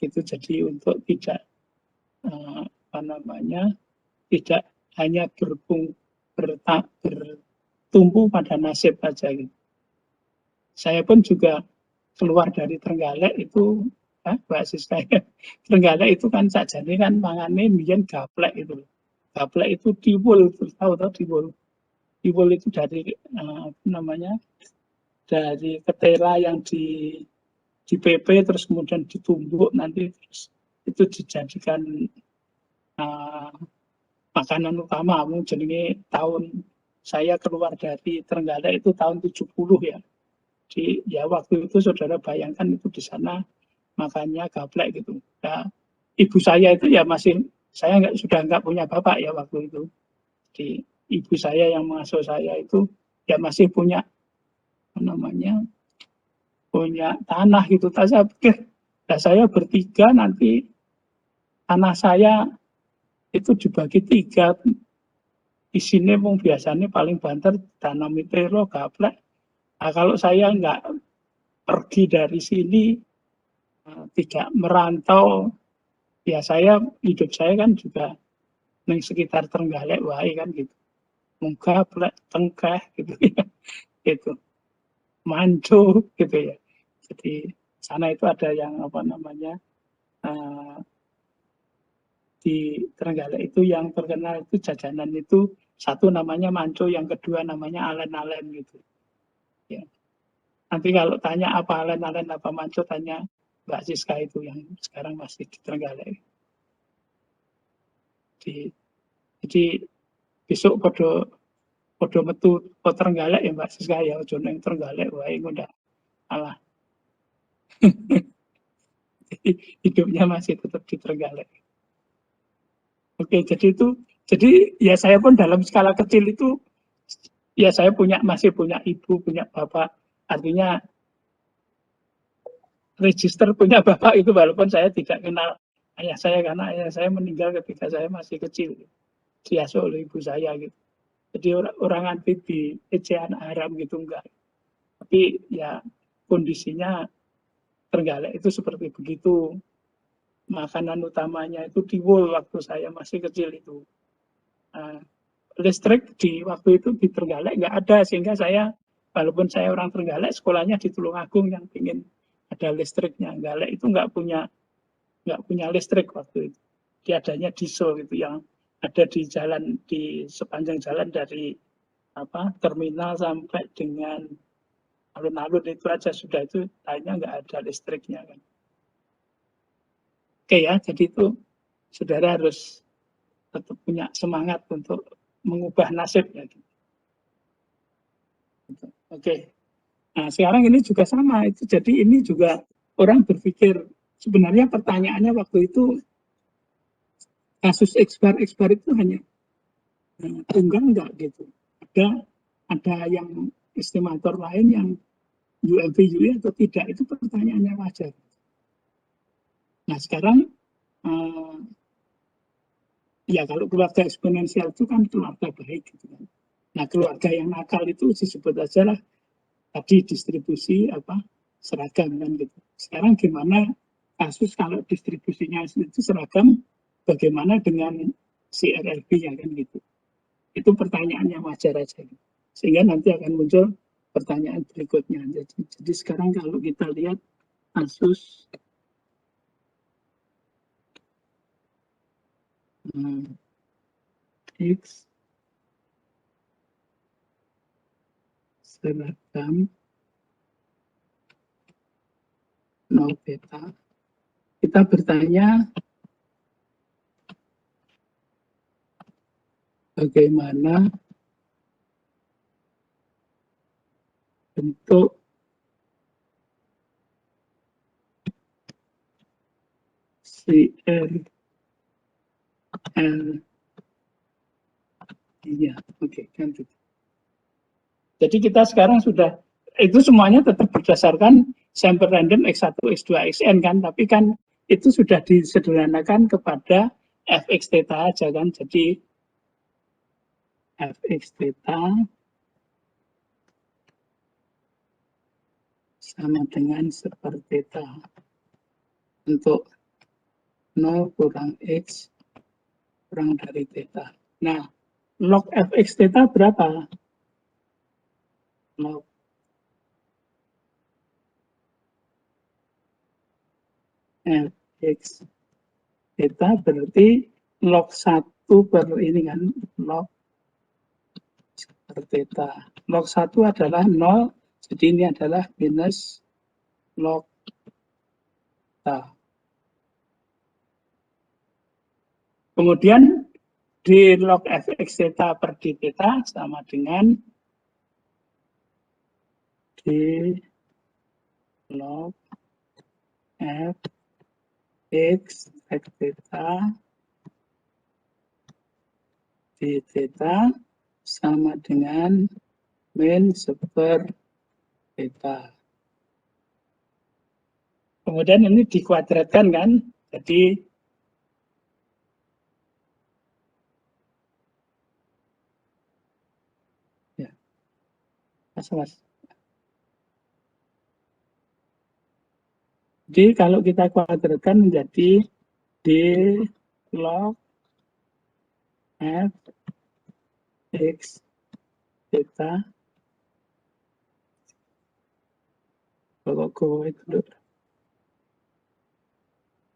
Speaker 2: gitu. Jadi untuk tidak tidak hanya bertumpu pada nasib saja gitu. Saya pun juga keluar dari Trenggalek itu basis saya Trenggalek itu kan saja ini kan mangane mbiyen gaplek itu. Gaplek itu tiwul, tahu tiwul. Tiwul itu dari dari ketela yang di PP terus kemudian ditumbuk nanti terus itu dijadikan makanan utama. Jadi tahun saya keluar dari Trenggalek itu tahun 70 ya. Di ya waktu itu saudara bayangkan itu di sana makannya gaplek gitu. Nah, ibu saya itu ya masih saya sudah nggak punya bapak ya waktu itu. Di ibu saya yang mengasuh saya itu ya masih punya punya tanah gitu. Saya pikir nah saya bertiga nanti tanah saya itu dibagi 3. Di sini biasanya paling banter tanam mitero gaplek. Nah, kalau saya nggak pergi dari sini tidak merantau ya hidup saya kan juga di sekitar Trenggalek wae kan gitu. Gaplek, tengkeh gitu ya. Gitu. Manco gitu ya. Jadi sana itu ada yang di Trenggalek itu yang terkenal itu jajanan itu satu namanya manco, yang kedua namanya alen-alen gitu. Ya. Nanti kalau tanya apa alen-alen apa manco tanya Mbak Siska itu yang sekarang masih di Trenggalek. Jadi besok pada podo metu kok Trenggalek ya Mbak Siska ya, ojo nang Trenggalek wae ngono alah. Hidupnya masih tetap di Trenggalek. Oke, jadi ya saya pun dalam skala kecil itu ya saya masih punya ibu, punya bapak, artinya register punya bapak itu walaupun saya tidak kenal ayah saya karena ayah saya meninggal ketika saya masih kecil, diasuh oleh ibu saya gitu. Jadi orang anti di ecehan haram gitu enggak. Tapi ya kondisinya Trenggalek itu seperti begitu. Makanan utamanya itu tiwul waktu saya masih kecil itu. Nah, listrik di waktu itu di Trenggalek nggak ada sehingga saya walaupun saya orang Trenggalek sekolahnya di Tulungagung yang ingin ada listriknya. Trenggalek itu nggak punya listrik waktu itu. Dia adanya diesel gitu yang ada di jalan di sepanjang jalan dari terminal sampai dengan alun-alun itu aja sudah itu lainnya nggak ada listriknya kan. Oke ya, jadi itu saudara harus tetap punya semangat untuk mengubah nasib ya. Oke. Nah, sekarang ini juga sama itu. Jadi ini juga orang berpikir sebenarnya pertanyaannya waktu itu kasus ekspor itu hanya tunggal enggak gitu. Ada yang estimator lain yang UMV atau tidak itu pertanyaannya wajar. Nah sekarang ya kalau keluarga eksponensial itu kan keluarga baik gitu kan. Nah keluarga yang nakal itu disebut aja lah tadi distribusi seragam kan gitu. Sekarang gimana kasus kalau distribusinya itu seragam, bagaimana dengan CRLB-nya kan gitu. Itu pertanyaan yang wajar aja. Gitu. Sehingga nanti akan muncul pertanyaan berikutnya. Jadi sekarang kalau kita lihat kasus X seragam nol beta, kita bertanya bagaimana bentuk CRL. Iya, oke, kan gitu. Jadi kita sekarang sudah, itu semuanya tetap berdasarkan sampel random X1, X2, Xn kan, tapi kan itu sudah disederhanakan kepada fx theta aja kan, jadi fx theta sama dengan seper theta untuk 0 kurang X kurang dari theta. Nah, log fx theta berapa? Log fx theta berarti log 1 per ini kan, log per theta. Log 1 adalah 0, jadi ini adalah minus log theta. Kemudian di log fx theta per d theta sama dengan d log fx theta d theta sama dengan min seper theta. Kemudian ini dikuadratkan kan, jadi ya, mas. Jadi kalau kita kuadratkan menjadi d log fx theta itu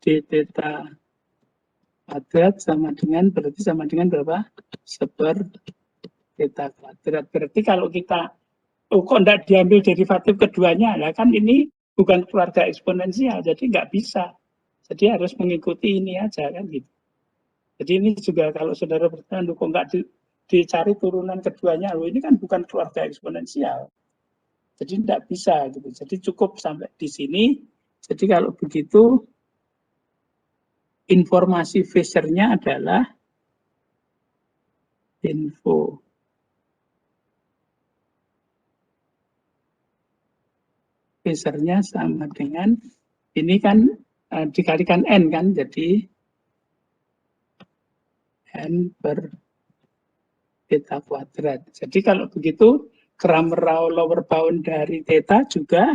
Speaker 2: d theta kuadrat sama dengan berarti sama dengan berapa? Seper theta kuadrat. Berarti kalau kita kok enggak diambil derivatif keduanya, lah kan ini bukan keluarga eksponensial, jadi nggak bisa. Jadi harus mengikuti ini aja kan gitu. Jadi ini juga kalau saudara bertanya kok nggak dicari turunan keduanya, loh ini kan bukan keluarga eksponensial. Jadi tidak bisa gitu. Jadi cukup sampai di sini. Jadi kalau begitu informasi phaser-nya adalah info phaser-nya sama dengan ini kan dikalikan n kan, jadi n per theta kuadrat. Jadi kalau begitu Cramer lower bound dari theta juga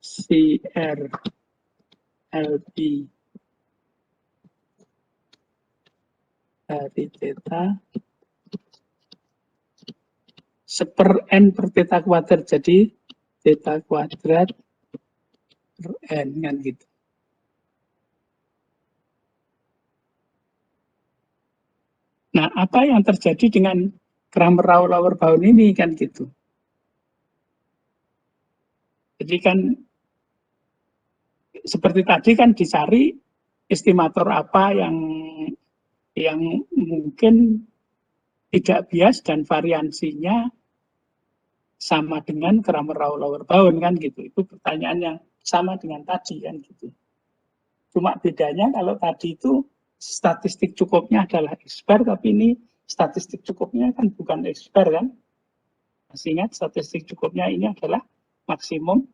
Speaker 2: CR LB dari theta seper n per theta kuadrat, jadi theta kuadrat per n kan gitu. Nah, apa yang terjadi dengan Cramer lower bound ini kan gitu. Jadi kan seperti tadi kan dicari estimator apa yang mungkin tidak bias dan variansinya sama dengan Cramer lower bound kan gitu. Itu pertanyaan yang sama dengan tadi kan gitu. Cuma bedanya kalau tadi itu statistik cukupnya adalah X-bar, tapi ini statistik cukupnya kan bukan X-bar kan. Masih ingat statistik cukupnya ini adalah maksimum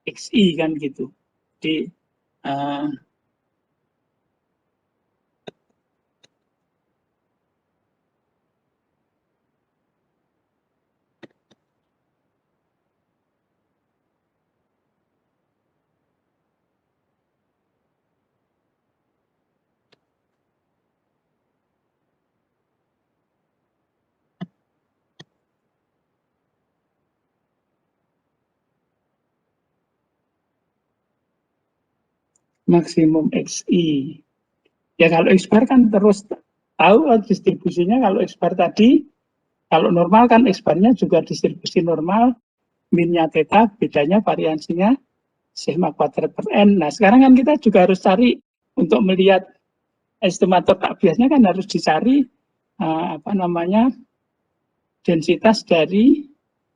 Speaker 2: XI kan gitu. Di maksimum XI. Ya kalau X-bar kan terus tahu distribusinya, kalau X-bar tadi, kalau normal kan X-barnya juga distribusi normal, minnya theta, bedanya variansinya sigma kuadrat per n. Nah sekarang kan kita juga harus cari untuk melihat estimator tak biasnya kan harus dicari densitas dari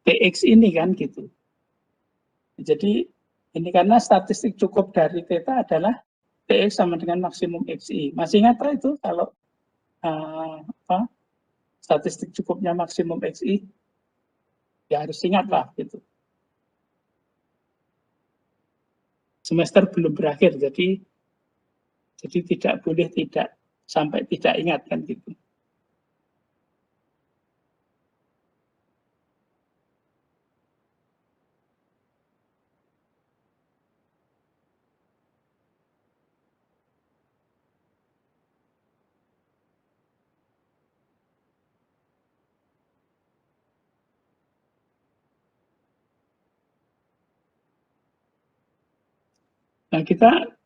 Speaker 2: TX ini kan gitu. Jadi ini karena statistik cukup dari theta adalah TX sama dengan maksimum XI. Masih ingat itu kalau statistik cukupnya maksimum XI? Ya harus ingat lah gitu. Semester belum berakhir, jadi tidak boleh sampai tidak ingat kan gitu. Nah,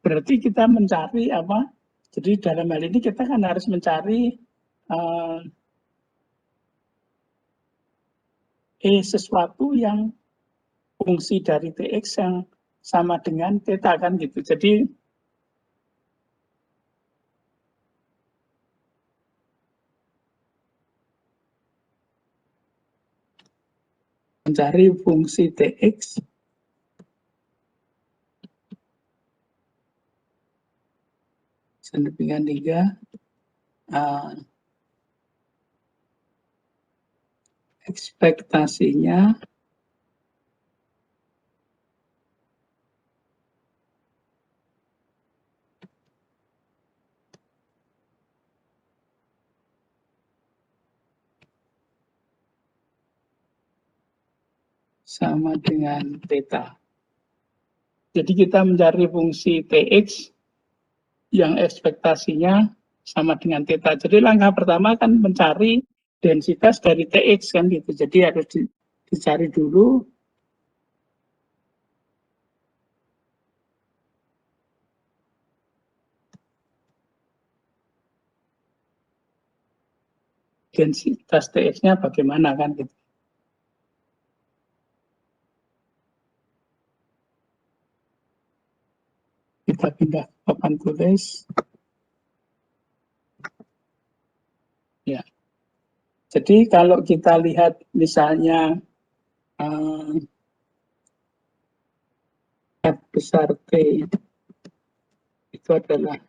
Speaker 2: berarti kita mencari apa? Jadi dalam hal ini kita kan harus mencari sesuatu yang fungsi dari TX yang sama dengan theta kan gitu. Jadi mencari fungsi TX dengan 3 ekspektasinya sama dengan theta. Jadi kita mencari fungsi TX yang ekspektasinya sama dengan theta. Jadi langkah pertama kan mencari densitas dari TX kan gitu. Jadi harus dicari dulu densitas TX-nya bagaimana kan gitu. Kita pindah ke papan tulis. Ya. Jadi kalau kita lihat misalnya F besar T itu adalah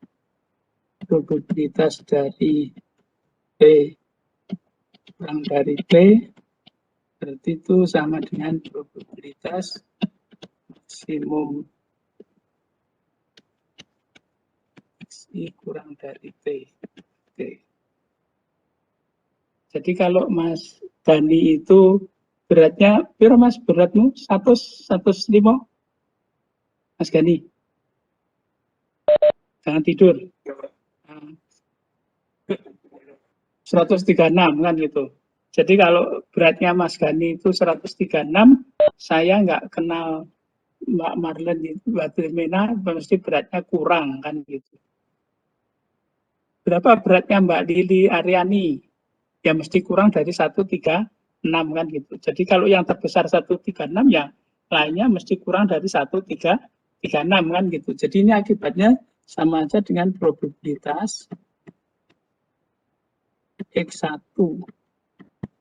Speaker 2: probabilitas dari T kurang dari T, berarti itu sama dengan probabilitas maksimum XI kurang dari T. Jadi kalau Mas Dani itu beratnya, berapa Mas beratmu? 105? Mas Gani? Jangan tidur. 136 kan gitu. Jadi kalau beratnya Mas Gani itu 136, saya nggak kenal Mbak Marlen itu, Mbak Tilmena, pasti beratnya kurang kan gitu. Berapa beratnya Mbak Lili Aryani? Ya mesti kurang dari 136 kan gitu. Jadi kalau yang terbesar 136 ya lainnya mesti kurang dari 136 kan gitu. Jadi ini akibatnya sama aja dengan probabilitas X1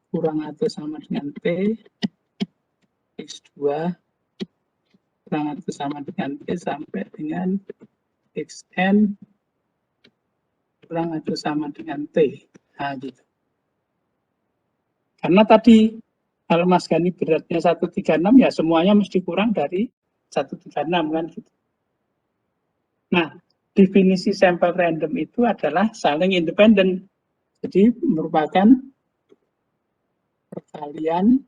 Speaker 2: kurang atau sama dengan T, X2 kurang atau sama dengan T sampai dengan Xn kurang atau sama dengan T. Nah gitu. Karena tadi kalau Mas Gani beratnya 136 ya semuanya mesti kurang dari 136 kan gitu. Nah, definisi sampel random itu adalah saling independen. Jadi merupakan perkalian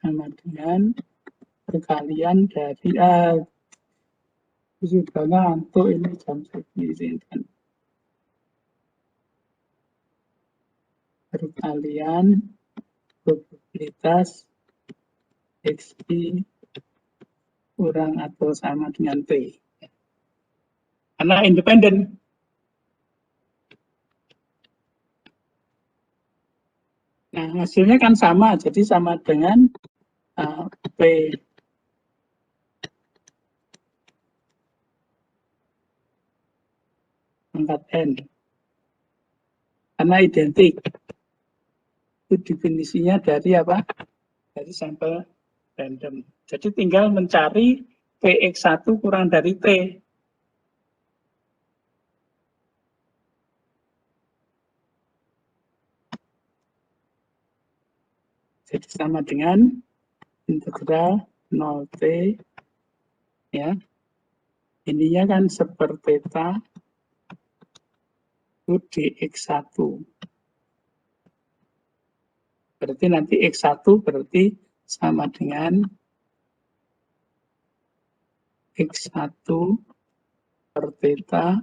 Speaker 2: sama dengan perkalian dari sudah ngantuk ini jam segini kan. Perkalian probabilitas XI kurang atau sama dengan T. Karena independen. Nah, hasilnya kan sama, jadi sama dengan P pangkat N. Karena identik. Itu definisinya dari apa? Dari sampel random. Jadi tinggal mencari PX1 kurang dari T. Jadi sama dengan integral 0T, ya. Ininya kan seperti theta itu dx1. Berarti nanti x1 berarti sama dengan x1 per theta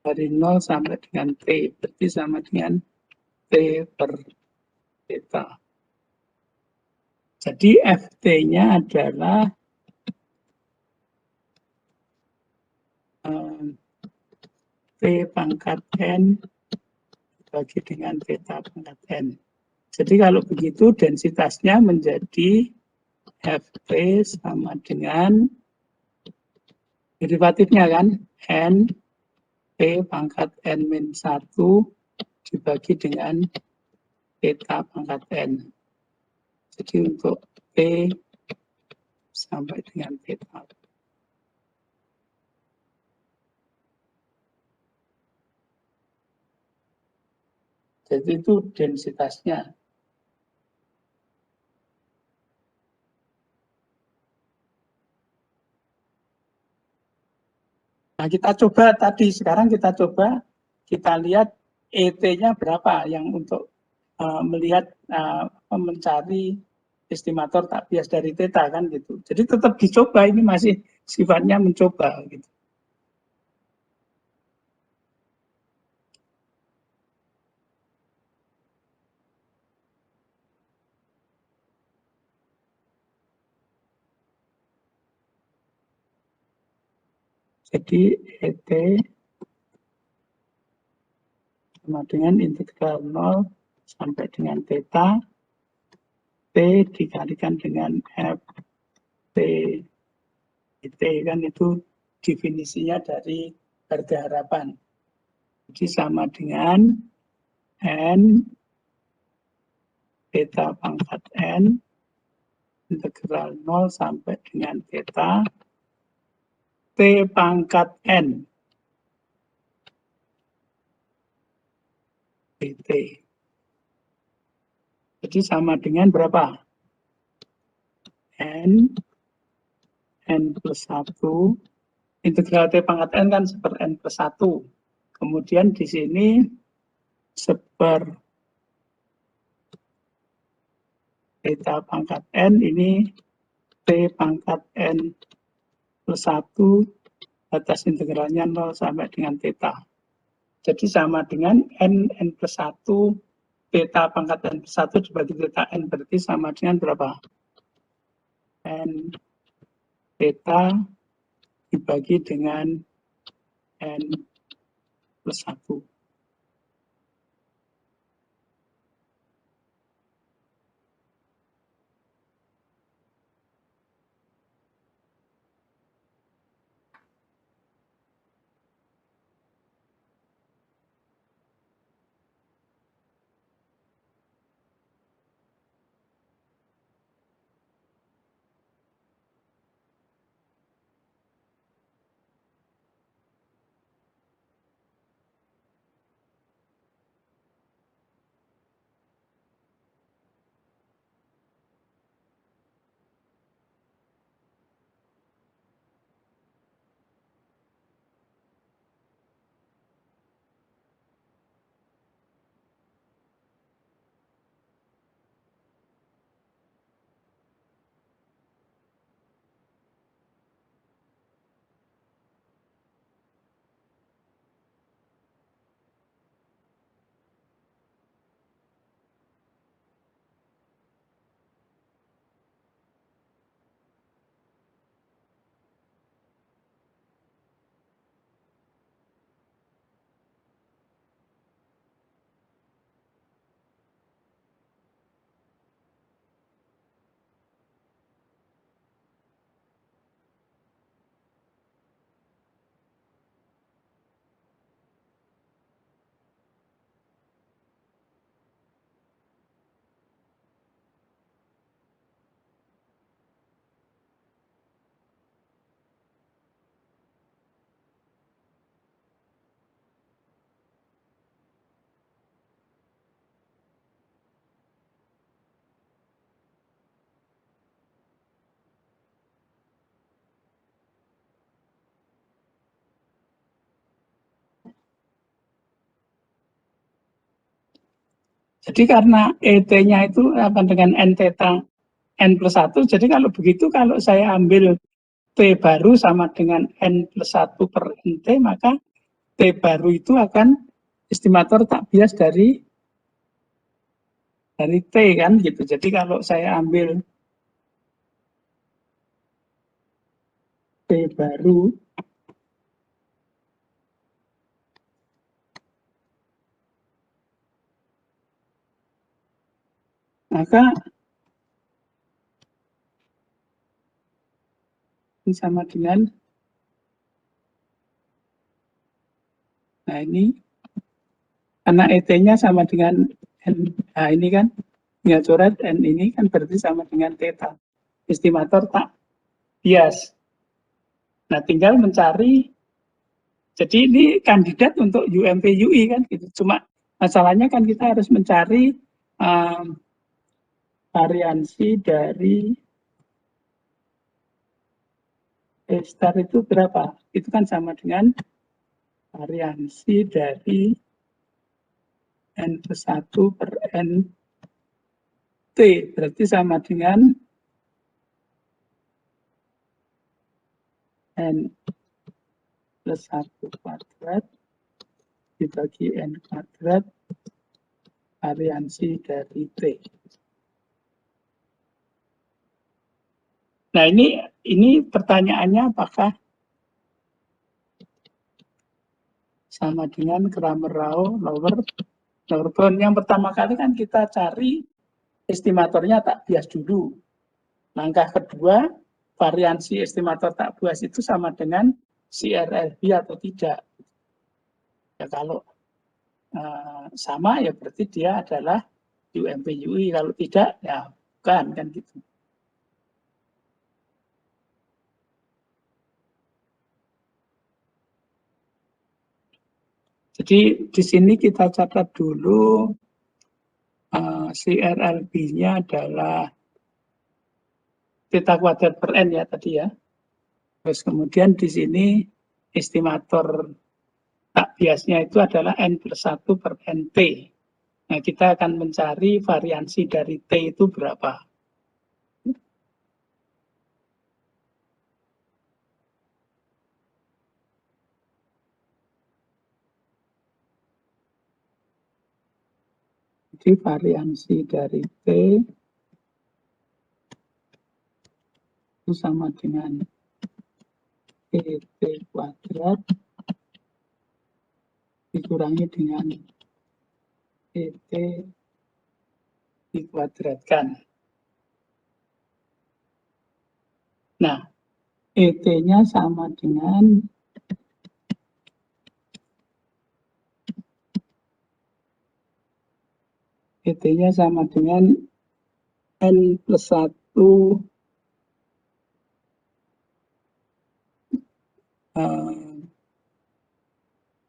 Speaker 2: dari 0 sampai dengan t. Berarti sama dengan t per theta. Jadi ft-nya adalah T pangkat N dibagi dengan theta pangkat N. Jadi kalau begitu densitasnya menjadi Ft sama dengan derivatifnya kan N T pangkat N-1 dibagi dengan theta pangkat N. Jadi untuk T sampai dengan theta. Jadi itu densitasnya. Nah, kita coba tadi, sekarang kita coba, kita lihat ET-nya berapa yang untuk melihat, mencari estimator tak bias dari theta kan gitu. Jadi tetap dicoba, ini masih sifatnya mencoba gitu. Jadi ET sama dengan integral 0 sampai dengan theta, T dikalikan dengan F T IT kan itu definisinya dari harga harapan. Jadi sama dengan N theta pangkat N integral 0 sampai dengan theta T pangkat N dt. Jadi sama dengan berapa? N plus 1 integral T pangkat N kan seper N plus 1. Kemudian di sini seper theta pangkat N ini T pangkat N plus 1 atas integralnya 0 sampai dengan theta. Jadi sama dengan N plus 1 theta pangkat N plus 1 dibagi theta N berarti sama dengan berapa? N theta dibagi dengan N plus 1. Jadi karena ET-nya itu apa dengan N theta N plus 1, jadi kalau begitu kalau saya ambil T baru sama dengan N plus 1 per NT, maka T baru itu akan estimator tak bias dari T kan gitu. Jadi kalau saya ambil T baru maka ini sama dengan, nah ini karena ET-nya sama dengan N, nah ini kan tinggal coret N ini kan berarti sama dengan theta. Estimator tak bias. Nah tinggal mencari, jadi ini kandidat untuk UMP UI kan gitu. Cuma masalahnya kan kita harus mencari variansi dari E star itu berapa? Itu kan sama dengan variansi dari N plus 1 per N T. Berarti sama dengan N plus 1 kuadrat dibagi N kuadrat variansi dari T. Nah ini pertanyaannya apakah sama dengan Cramer-Rao lower bound. Yang pertama kali kan kita cari estimatornya tak bias dulu. Langkah kedua, variansi estimator tak bias itu sama dengan CRLB atau tidak. Ya kalau sama ya berarti dia adalah UMP-UI, kalau tidak ya bukan, kan gitu. Jadi di sini kita catat dulu CRLB-nya adalah theta kuadrat per N ya tadi ya. Terus kemudian di sini estimator tak biasnya itu adalah N plus 1 per NT. Nah, kita akan mencari variansi dari T itu berapa. Jadi variansi dari T itu sama dengan ET kuadrat dikurangi dengan ET dikuadratkan. Nah, ET-nya sama dengan ET-nya sama dengan N plus 1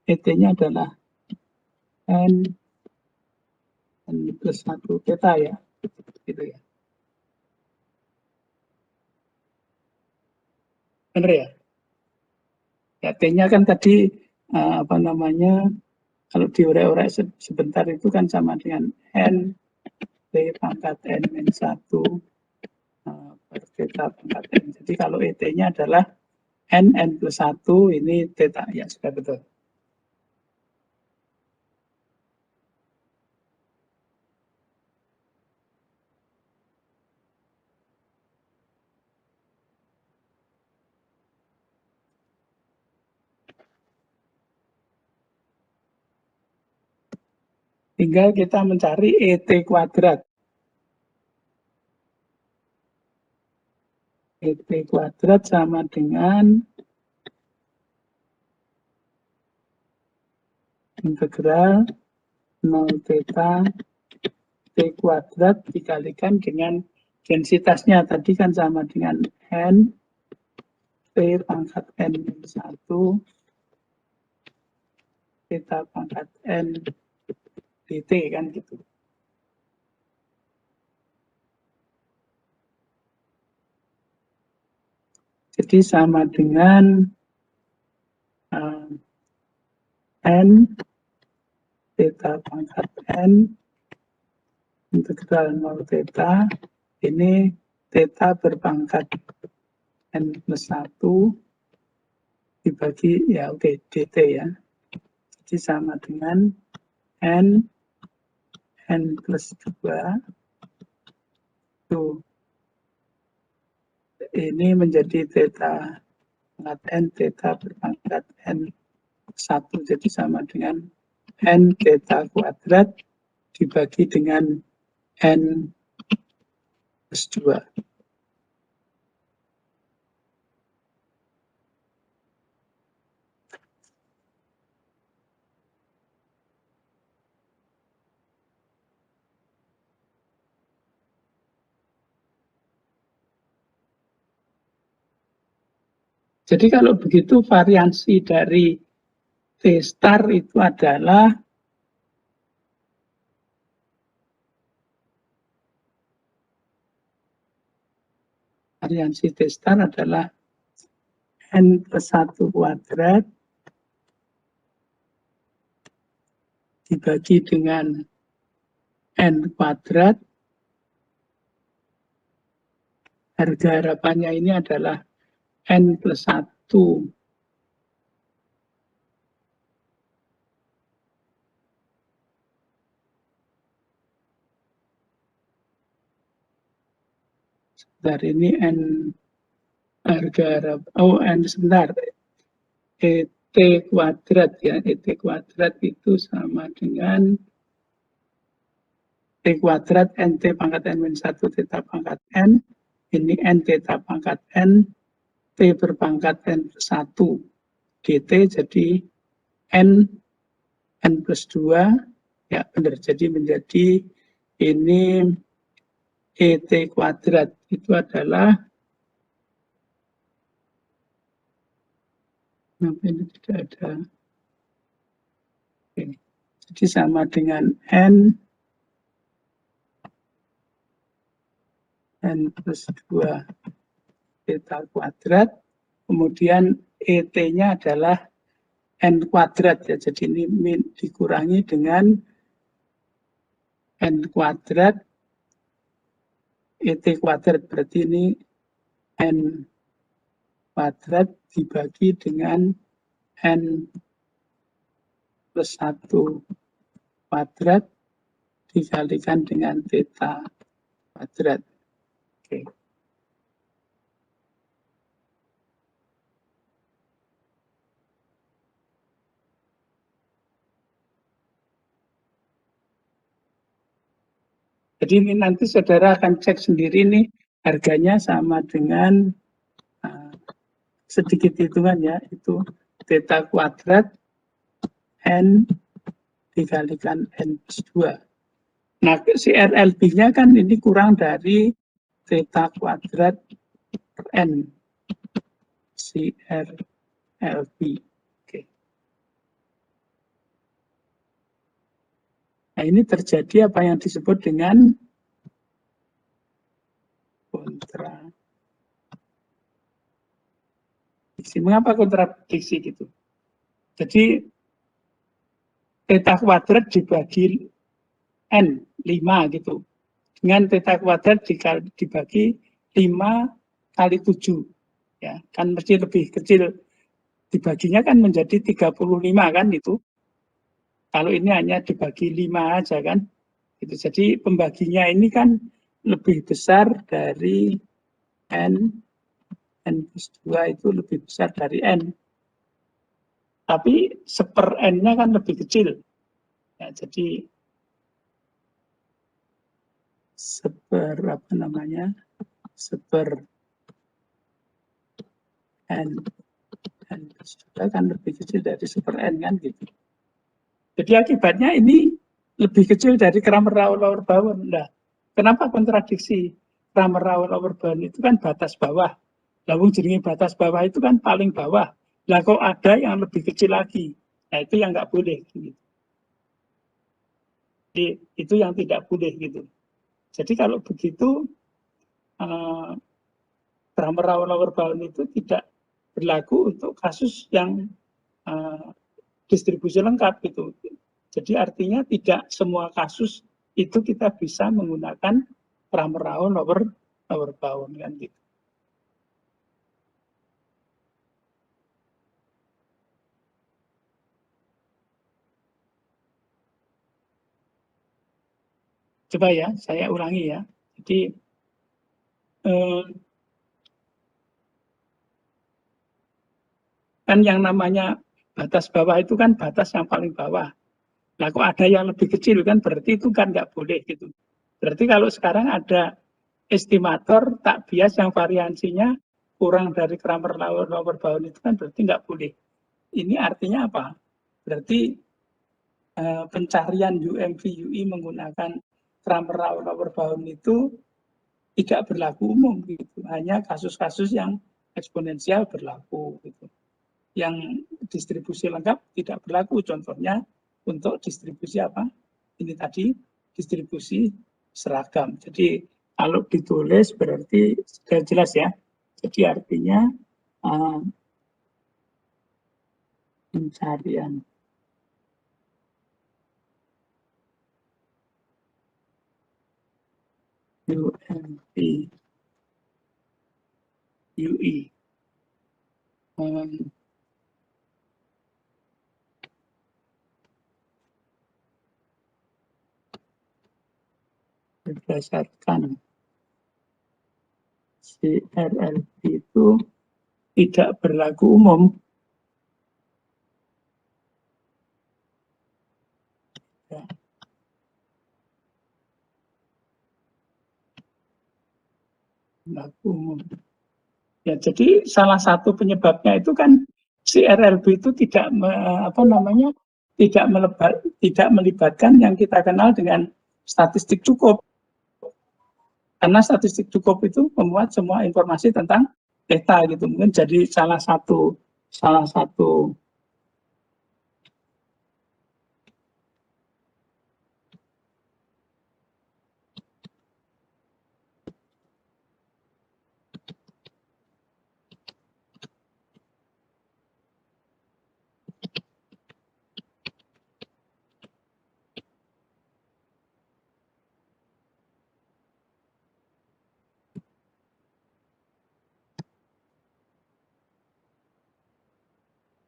Speaker 2: ET-nya adalah N plus 1 theta ya, gitu ya. Benar ya? Ya, T-nya kan tadi apa namanya, kalau diurek-urek sebentar itu kan sama dengan N T pangkat N min 1 per theta pangkat N. Jadi kalau ET-nya adalah N plus 1, ini theta, ya sudah betul. Tinggal kita mencari ET kuadrat. ET kuadrat sama dengan integral 0 theta T kuadrat dikalikan dengan densitasnya. Tadi kan sama dengan N T pangkat N min 1 theta pangkat N dt kan gitu. Jadi sama dengan N theta pangkat N integral 0 theta, ini theta berpangkat N plus 1 dibagi ya oke, dt ya. Jadi sama dengan N plus 2 tuh. Ini menjadi theta pangkat N, theta berpangkat N 1. Jadi sama dengan N theta kuadrat dibagi dengan N plus 2. Jadi kalau begitu variansi dari T star itu adalah variansi T star adalah N plus 1 kuadrat dibagi dengan N kuadrat. Harga harapannya ini adalah N plus 1 dari ini N harga harap N sebentar T kuadrat ya, T kuadrat itu sama dengan T kuadrat NT pangkat N-1 theta pangkat N, ini N theta pangkat N, T berpangkat N+1 dt, jadi N plus 2, ya benar, jadi menjadi ini ET kuadrat itu adalah, kenapa ini tidak ada, oke. Jadi sama dengan N plus 2 theta kuadrat, kemudian ET-nya adalah N kuadrat ya, jadi ini dikurangi dengan N kuadrat ET kuadrat, berarti ini N kuadrat dibagi dengan N plus 1 kuadrat dikalikan dengan theta kuadrat. Oke. Jadi ini nanti saudara akan cek sendiri nih harganya sama dengan sedikit hitungan ya, itu theta kuadrat N dikalikan N plus 2. Nah, CRLB-nya kan ini kurang dari theta kuadrat per N. CRLB. Oke. Nah, ini terjadi apa yang disebut dengan kontradiksi. Mengapa kontradiksi gitu? Jadi theta kuadrat dibagi N, 5 gitu. Dengan theta kuadrat dibagi 5 kali 7. Ya, kan mesti lebih kecil. Dibaginya kan menjadi 35 kan itu. Kalau ini hanya dibagi 5 aja kan. Gitu. Jadi pembaginya ini kan lebih besar dari N plus 2 itu lebih besar dari N. Tapi seper N-nya kan lebih kecil. Ya, jadi seper N plus 2 kan lebih kecil dari seper N kan gitu. Jadi akibatnya ini lebih kecil dari Cramer-Rawel lower bound. Nah, kenapa kontradiksi? Cramer-Rawel lower bound itu kan batas bawah. Lalu jenenge batas bawah itu kan paling bawah. Lah kok ada yang lebih kecil lagi. Nah, itu yang nggak boleh gitu. Jadi, itu yang tidak boleh gitu. Jadi kalau begitu Cramer-Rawel lower bound itu tidak berlaku untuk kasus yang distribusi lengkap gitu. Jadi artinya tidak semua kasus itu kita bisa menggunakan Cramer-Rawel lower bound kan gitu. Coba ya, saya ulangi ya. Jadi kan yang namanya batas bawah itu kan batas yang paling bawah. Nah, kok ada yang lebih kecil kan berarti itu kan nggak boleh gitu. Berarti kalau sekarang ada estimator tak bias yang variansinya kurang dari Cramer-Rawel lower bound itu kan berarti nggak boleh. Ini artinya apa? Berarti pencarian UMV UI menggunakan Cramer-Rawel lower bound itu tidak berlaku umum gitu. Hanya kasus-kasus yang eksponensial berlaku gitu. Yang distribusi lengkap tidak berlaku. Contohnya untuk distribusi apa? Ini tadi distribusi seragam. Jadi kalau ditulis berarti sudah jelas ya. Jadi artinya pencarian UMV UI berdasarkan CRLB itu tidak berlaku umum. Ya. Berlaku umum. Ya, jadi salah satu penyebabnya itu kan si RLB itu tidak tidak melibatkan yang kita kenal dengan statistik cukup. Karena statistik cukup itu memuat semua informasi tentang data gitu. Mungkin jadi salah satu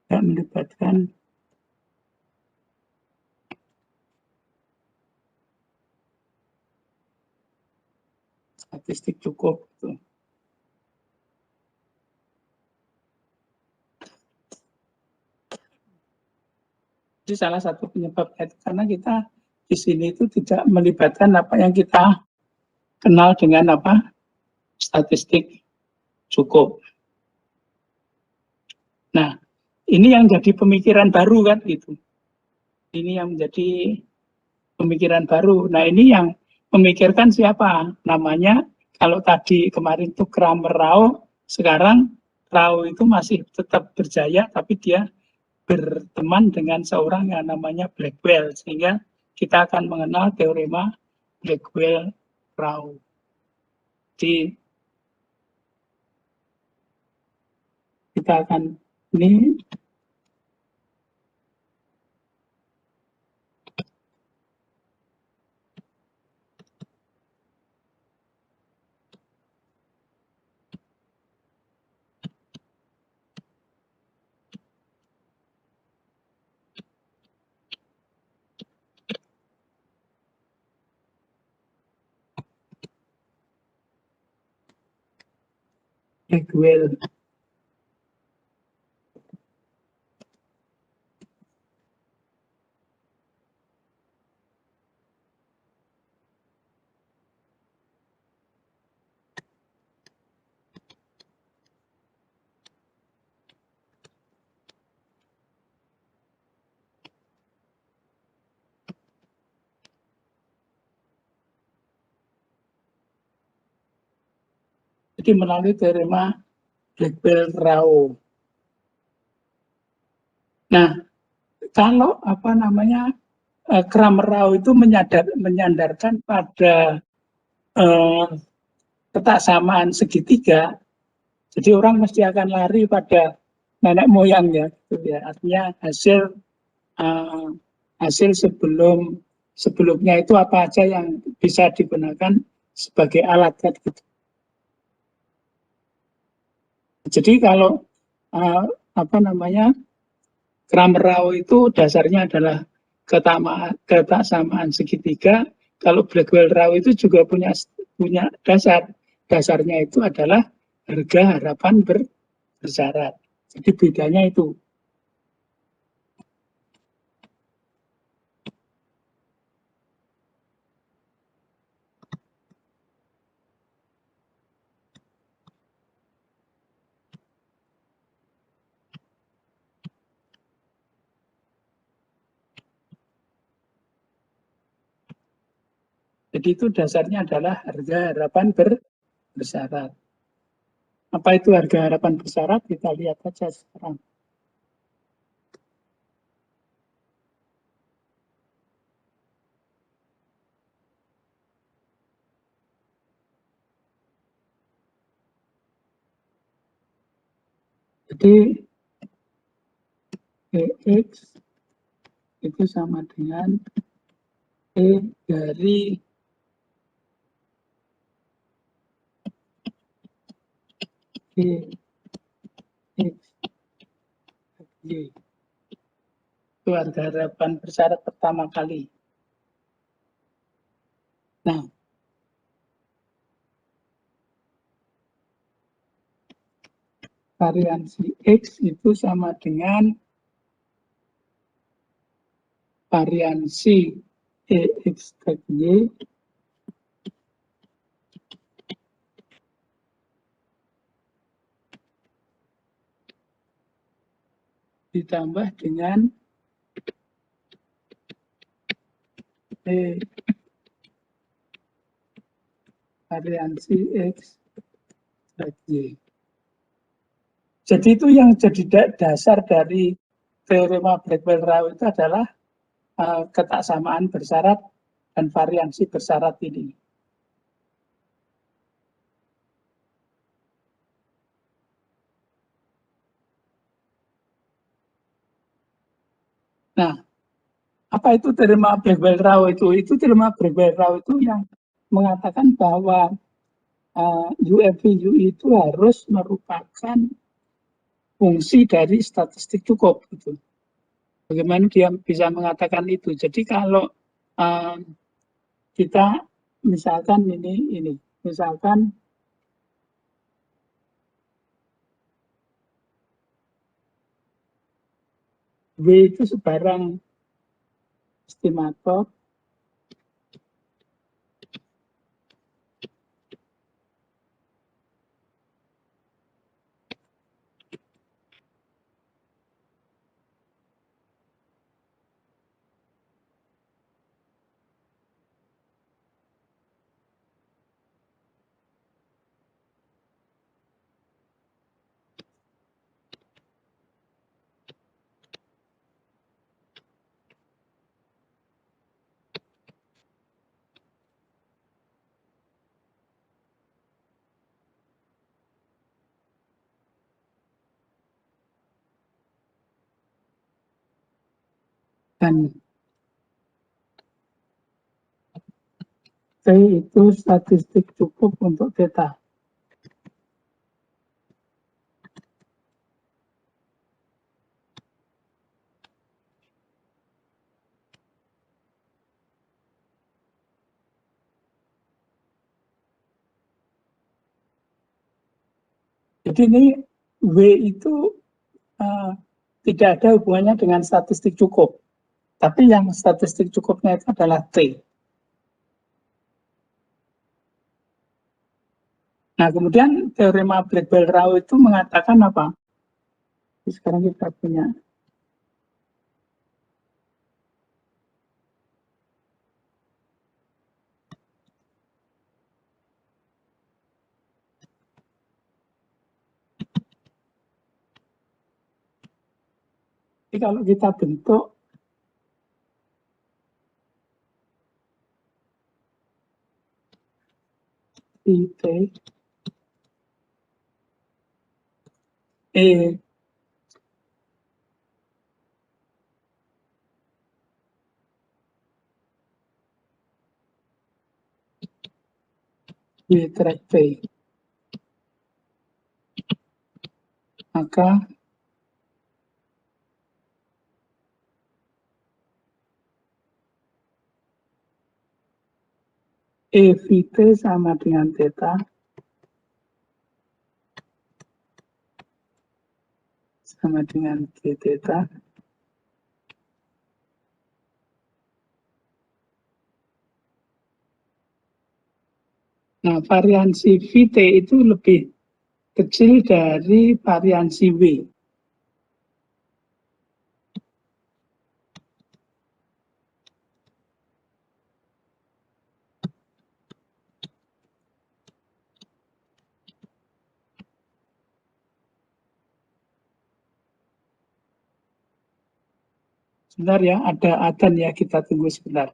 Speaker 2: yang melibatkan statistik cukup gitu. Jadi salah satu penyebabnya itu karena kita di sini itu tidak melibatkan apa yang kita kenal dengan statistik cukup. Nah, ini yang jadi pemikiran baru kan gitu. Ini yang menjadi pemikiran baru. Nah, ini yang memikirkan siapa? Namanya kalau tadi kemarin itu Kramer Rao, sekarang Rao itu masih tetap berjaya tapi dia berteman dengan seorang yang namanya Blackwell, sehingga kita akan mengenal teorema Blackwell-Rao. Jadi kita akan ini Blackwell. Jadi melalui teorema Blackwell-Rao. Nah, kalau Kramer-Rao itu menyandarkan pada ketaksamaan segitiga, jadi orang mesti akan lari pada nenek moyangnya, gitu ya. Artinya hasil sebelumnya itu apa aja yang bisa digunakan sebagai alat kan gitu. Jadi kalau Kramer-Rao itu dasarnya adalah ketaksamaan segitiga. Kalau Blackwell-Rao itu juga punya dasarnya itu adalah harga harapan bersyarat. Jadi bedanya itu. Jadi itu dasarnya adalah harga harapan bersyarat. Apa itu harga harapan bersyarat? Kita lihat saja sekarang. Jadi EX itu sama dengan E dari EX Y. Itu harga harapan bersyarat pertama kali. Nah, variansi X itu sama dengan variansi EX tag Y ditambah dengan variansi X tag Y. Jadi itu yang jadi dasar dari teorema Blackwell-Rao itu adalah ketaksamaan bersyarat dan variansi bersyarat ini. Nah, apa itu teorema Blackwell-Rao itu? Itu teorema Blackwell-Rao itu yang mengatakan bahwa UFV-U itu harus merupakan fungsi dari statistik cukup. Gitu. Bagaimana dia bisa mengatakan itu? Jadi kalau kita misalkan ini, misalkan W itu sebarang estimator dan T itu statistik cukup untuk theta. Jadi ini W itu tidak ada hubungannya dengan statistik cukup. Tapi yang statistik cukupnya itu adalah T. Nah, kemudian teorema Blackwell-Rao itu mengatakan apa? Sekarang kita punya jadi kalau kita bentuk IT Y track T, maka EVT sama dengan theta sama dengan G theta. Nah, variansi VT itu lebih kecil dari variansi W. Sebentar ya, ada adzan ya, kita tunggu sebentar.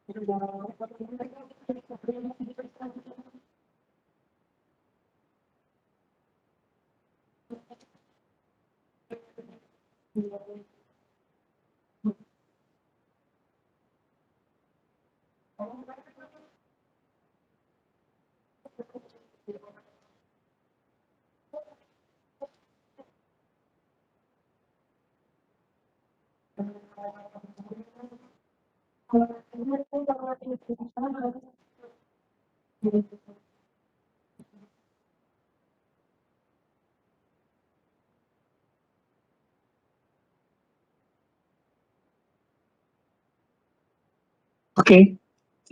Speaker 2: Oke,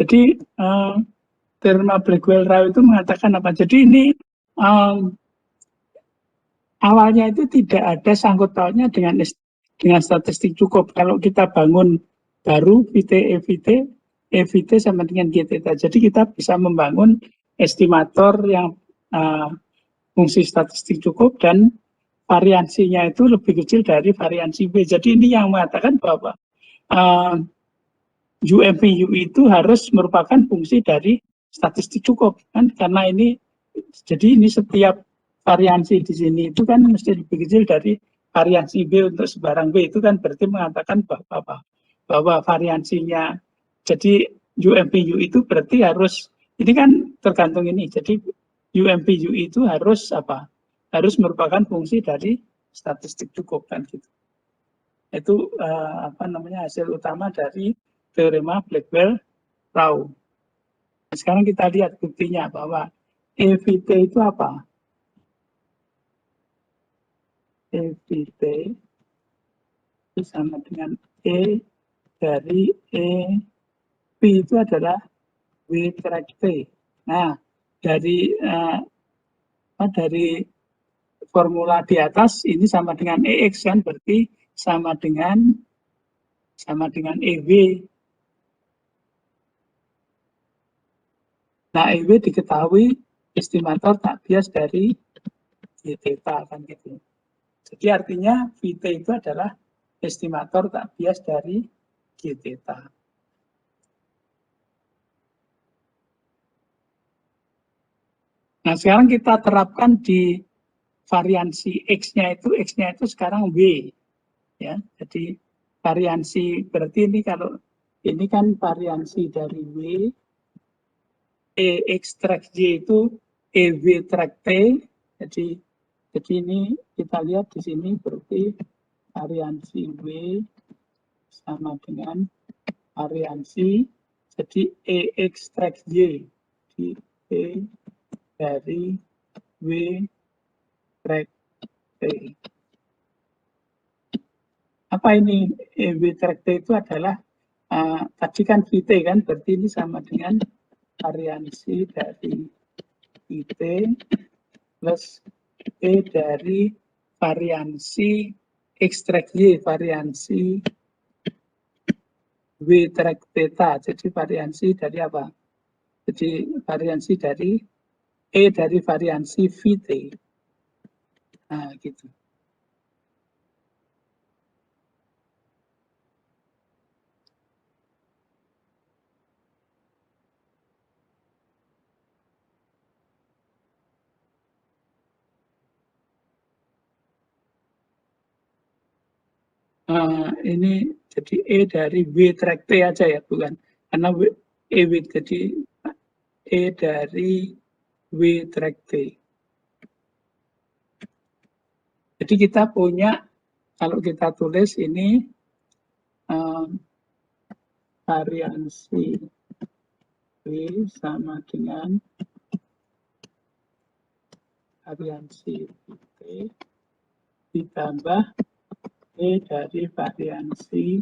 Speaker 2: jadi Thelma Blackwell-Rao itu mengatakan apa? Jadi ini awalnya itu tidak ada sangkut pautnya dengan statistik cukup. Kalau kita bangun baru VT, EVT sama dengan GTT. Jadi kita bisa membangun estimator yang fungsi statistik cukup dan variansinya itu lebih kecil dari variansi B. Jadi ini yang mengatakan bahwa UMPU itu harus merupakan fungsi dari statistik cukup, kan? Karena ini, jadi ini setiap variansi di sini itu kan mesti lebih kecil dari variansi B untuk sebarang B, itu kan berarti mengatakan bahwa variansinya, jadi UMPU itu berarti harus, ini kan tergantung ini, jadi UMPU itu harus apa? Harus merupakan fungsi dari statistik cukup, kan gitu. Itu hasil utama dari teorema Blackwell-Rao. Sekarang kita lihat buktinya bahwa EVT itu apa? EVT itu sama dengan E dari E, P itu adalah W track T. Nah, dari formula di atas ini sama dengan EX kan, berarti sama dengan EW. Nah, EW diketahui estimator tak bias dari G theta kan gitu. Jadi artinya VT itu adalah estimator tak bias dari G theta. Nah, sekarang kita terapkan di variansi X-nya itu sekarang W. Ya, jadi variansi berarti ini kalau ini kan variansi dari W, EX track J itu EW track T, jadi ini kita lihat di sini berarti variansi W sama dengan variansi, jadi EX track J, jadi E dari W track T. Apa ini EW track T itu adalah tadi kan VT kan, berarti ini sama dengan variansi dari VT plus E dari variansi X track Y, variansi W track theta. Jadi variansi dari apa? Jadi variansi dari E dari variansi VT. Nah, gitu. Ini jadi E dari W track T aja ya, bukan? Karena EW jadi E dari W track T. Jadi kita punya, kalau kita tulis ini variansi W sama dengan variansi T ditambah E dari variansi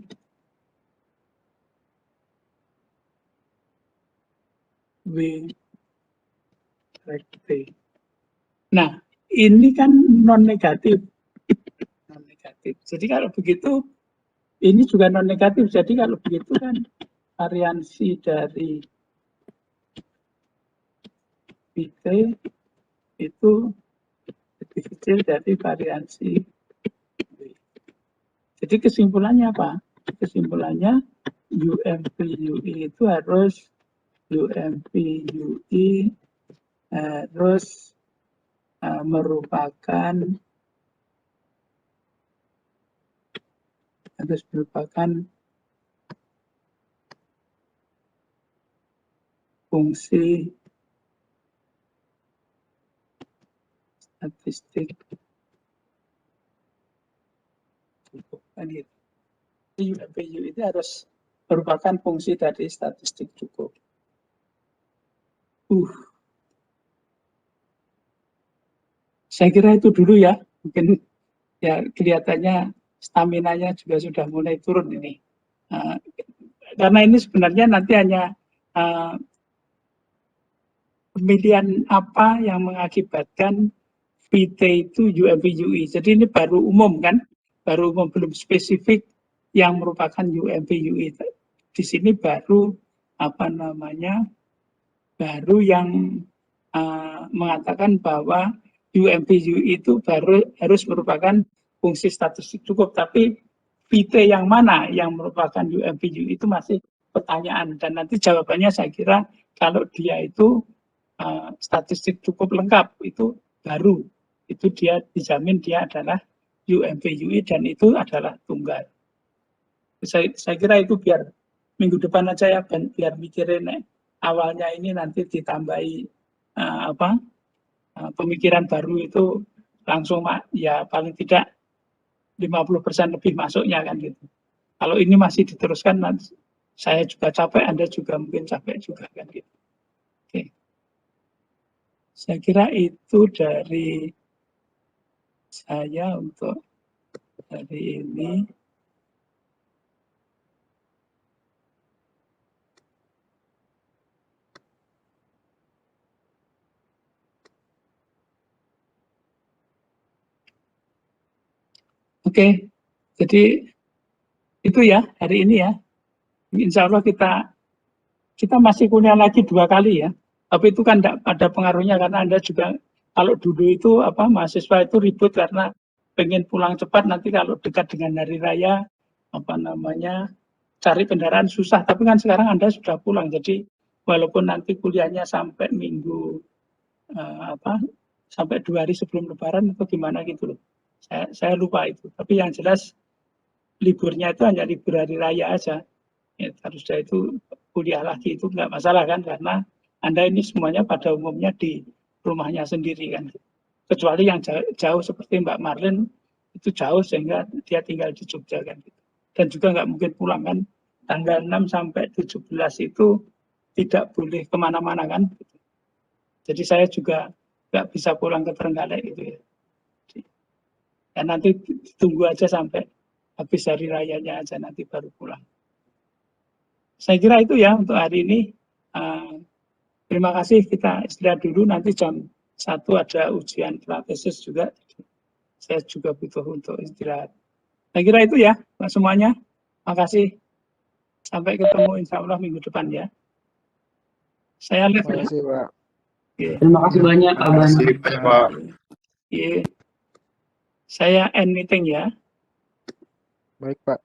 Speaker 2: W track T. Nah, ini kan non negatif. Jadi kalau begitu, ini juga non negatif. Jadi kalau begitu kan variansi dari VT itu lebih kecil dari variansi W. Jadi kesimpulannya apa? Kesimpulannya UMP-UI itu harus UMP-UI harus merupakan fungsi statistik cukup kan gitu. UMP-UI itu harus merupakan fungsi dari statistik cukup. Saya kira itu dulu ya. Mungkin ya kelihatannya stamina-nya juga sudah mulai turun ini. Karena ini sebenarnya nanti hanya pemilihan apa yang mengakibatkan VT itu UMP-UI. Jadi ini baru umum kan, baru umum, belum spesifik yang merupakan UMP-UI. Di sini baru baru yang mengatakan bahwa UMP-UI itu baru harus merupakan fungsi statistik cukup, tapi VT yang mana yang merupakan UMP-UI itu masih pertanyaan, dan nanti jawabannya saya kira kalau dia itu statistik cukup lengkap itu baru, itu dia dijamin dia adalah UMP-UI dan itu adalah tunggal. Saya kira itu biar minggu depan aja ya, biar mikirin awalnya ini nanti ditambahi pemikiran baru itu langsung ya paling tidak 50% lebih masuknya kan gitu. Kalau ini masih diteruskan nanti saya juga capek, Anda juga mungkin capek juga kan gitu. Oke. Saya kira itu dari saya untuk hari ini. Oke, jadi itu ya hari ini ya. Insya Allah kita masih kuliah lagi 2 kali ya. Tapi itu kan tidak ada pengaruhnya karena Anda juga kalau dulu itu mahasiswa itu ribut karena pengen pulang cepat, nanti kalau dekat dengan hari raya cari kendaraan susah. Tapi kan sekarang Anda sudah pulang, jadi walaupun nanti kuliahnya sampai minggu sampai 2 hari sebelum Lebaran atau gimana gitu loh. Saya lupa itu. Tapi yang jelas liburnya itu hanya libur hari raya aja. Ya, harusnya itu kuliah lagi itu nggak masalah kan, karena Anda ini semuanya pada umumnya di rumahnya sendiri kan. Kecuali yang jauh seperti Mbak Marlin itu jauh sehingga dia tinggal di Jogja kan. Dan juga nggak mungkin pulang kan. Tanggal 6 sampai 17 itu tidak boleh kemana-mana kan. Jadi saya juga nggak bisa pulang ke Trenggalek gitu ya. Dan nanti tunggu aja sampai habis hari rayanya aja nanti baru pulang. Saya kira itu ya untuk hari ini. Terima kasih, kita istirahat dulu, nanti jam 1 ada ujian pratesis juga. Saya juga butuh untuk istirahat. Saya kira itu ya Pak semuanya. Makasih. Sampai ketemu insya Allah minggu depan ya. Saya live ya.
Speaker 5: Terima kasih, Pak.
Speaker 3: Terima kasih banyak Pak Bani.
Speaker 2: Saya end meeting ya.
Speaker 5: Baik, Pak.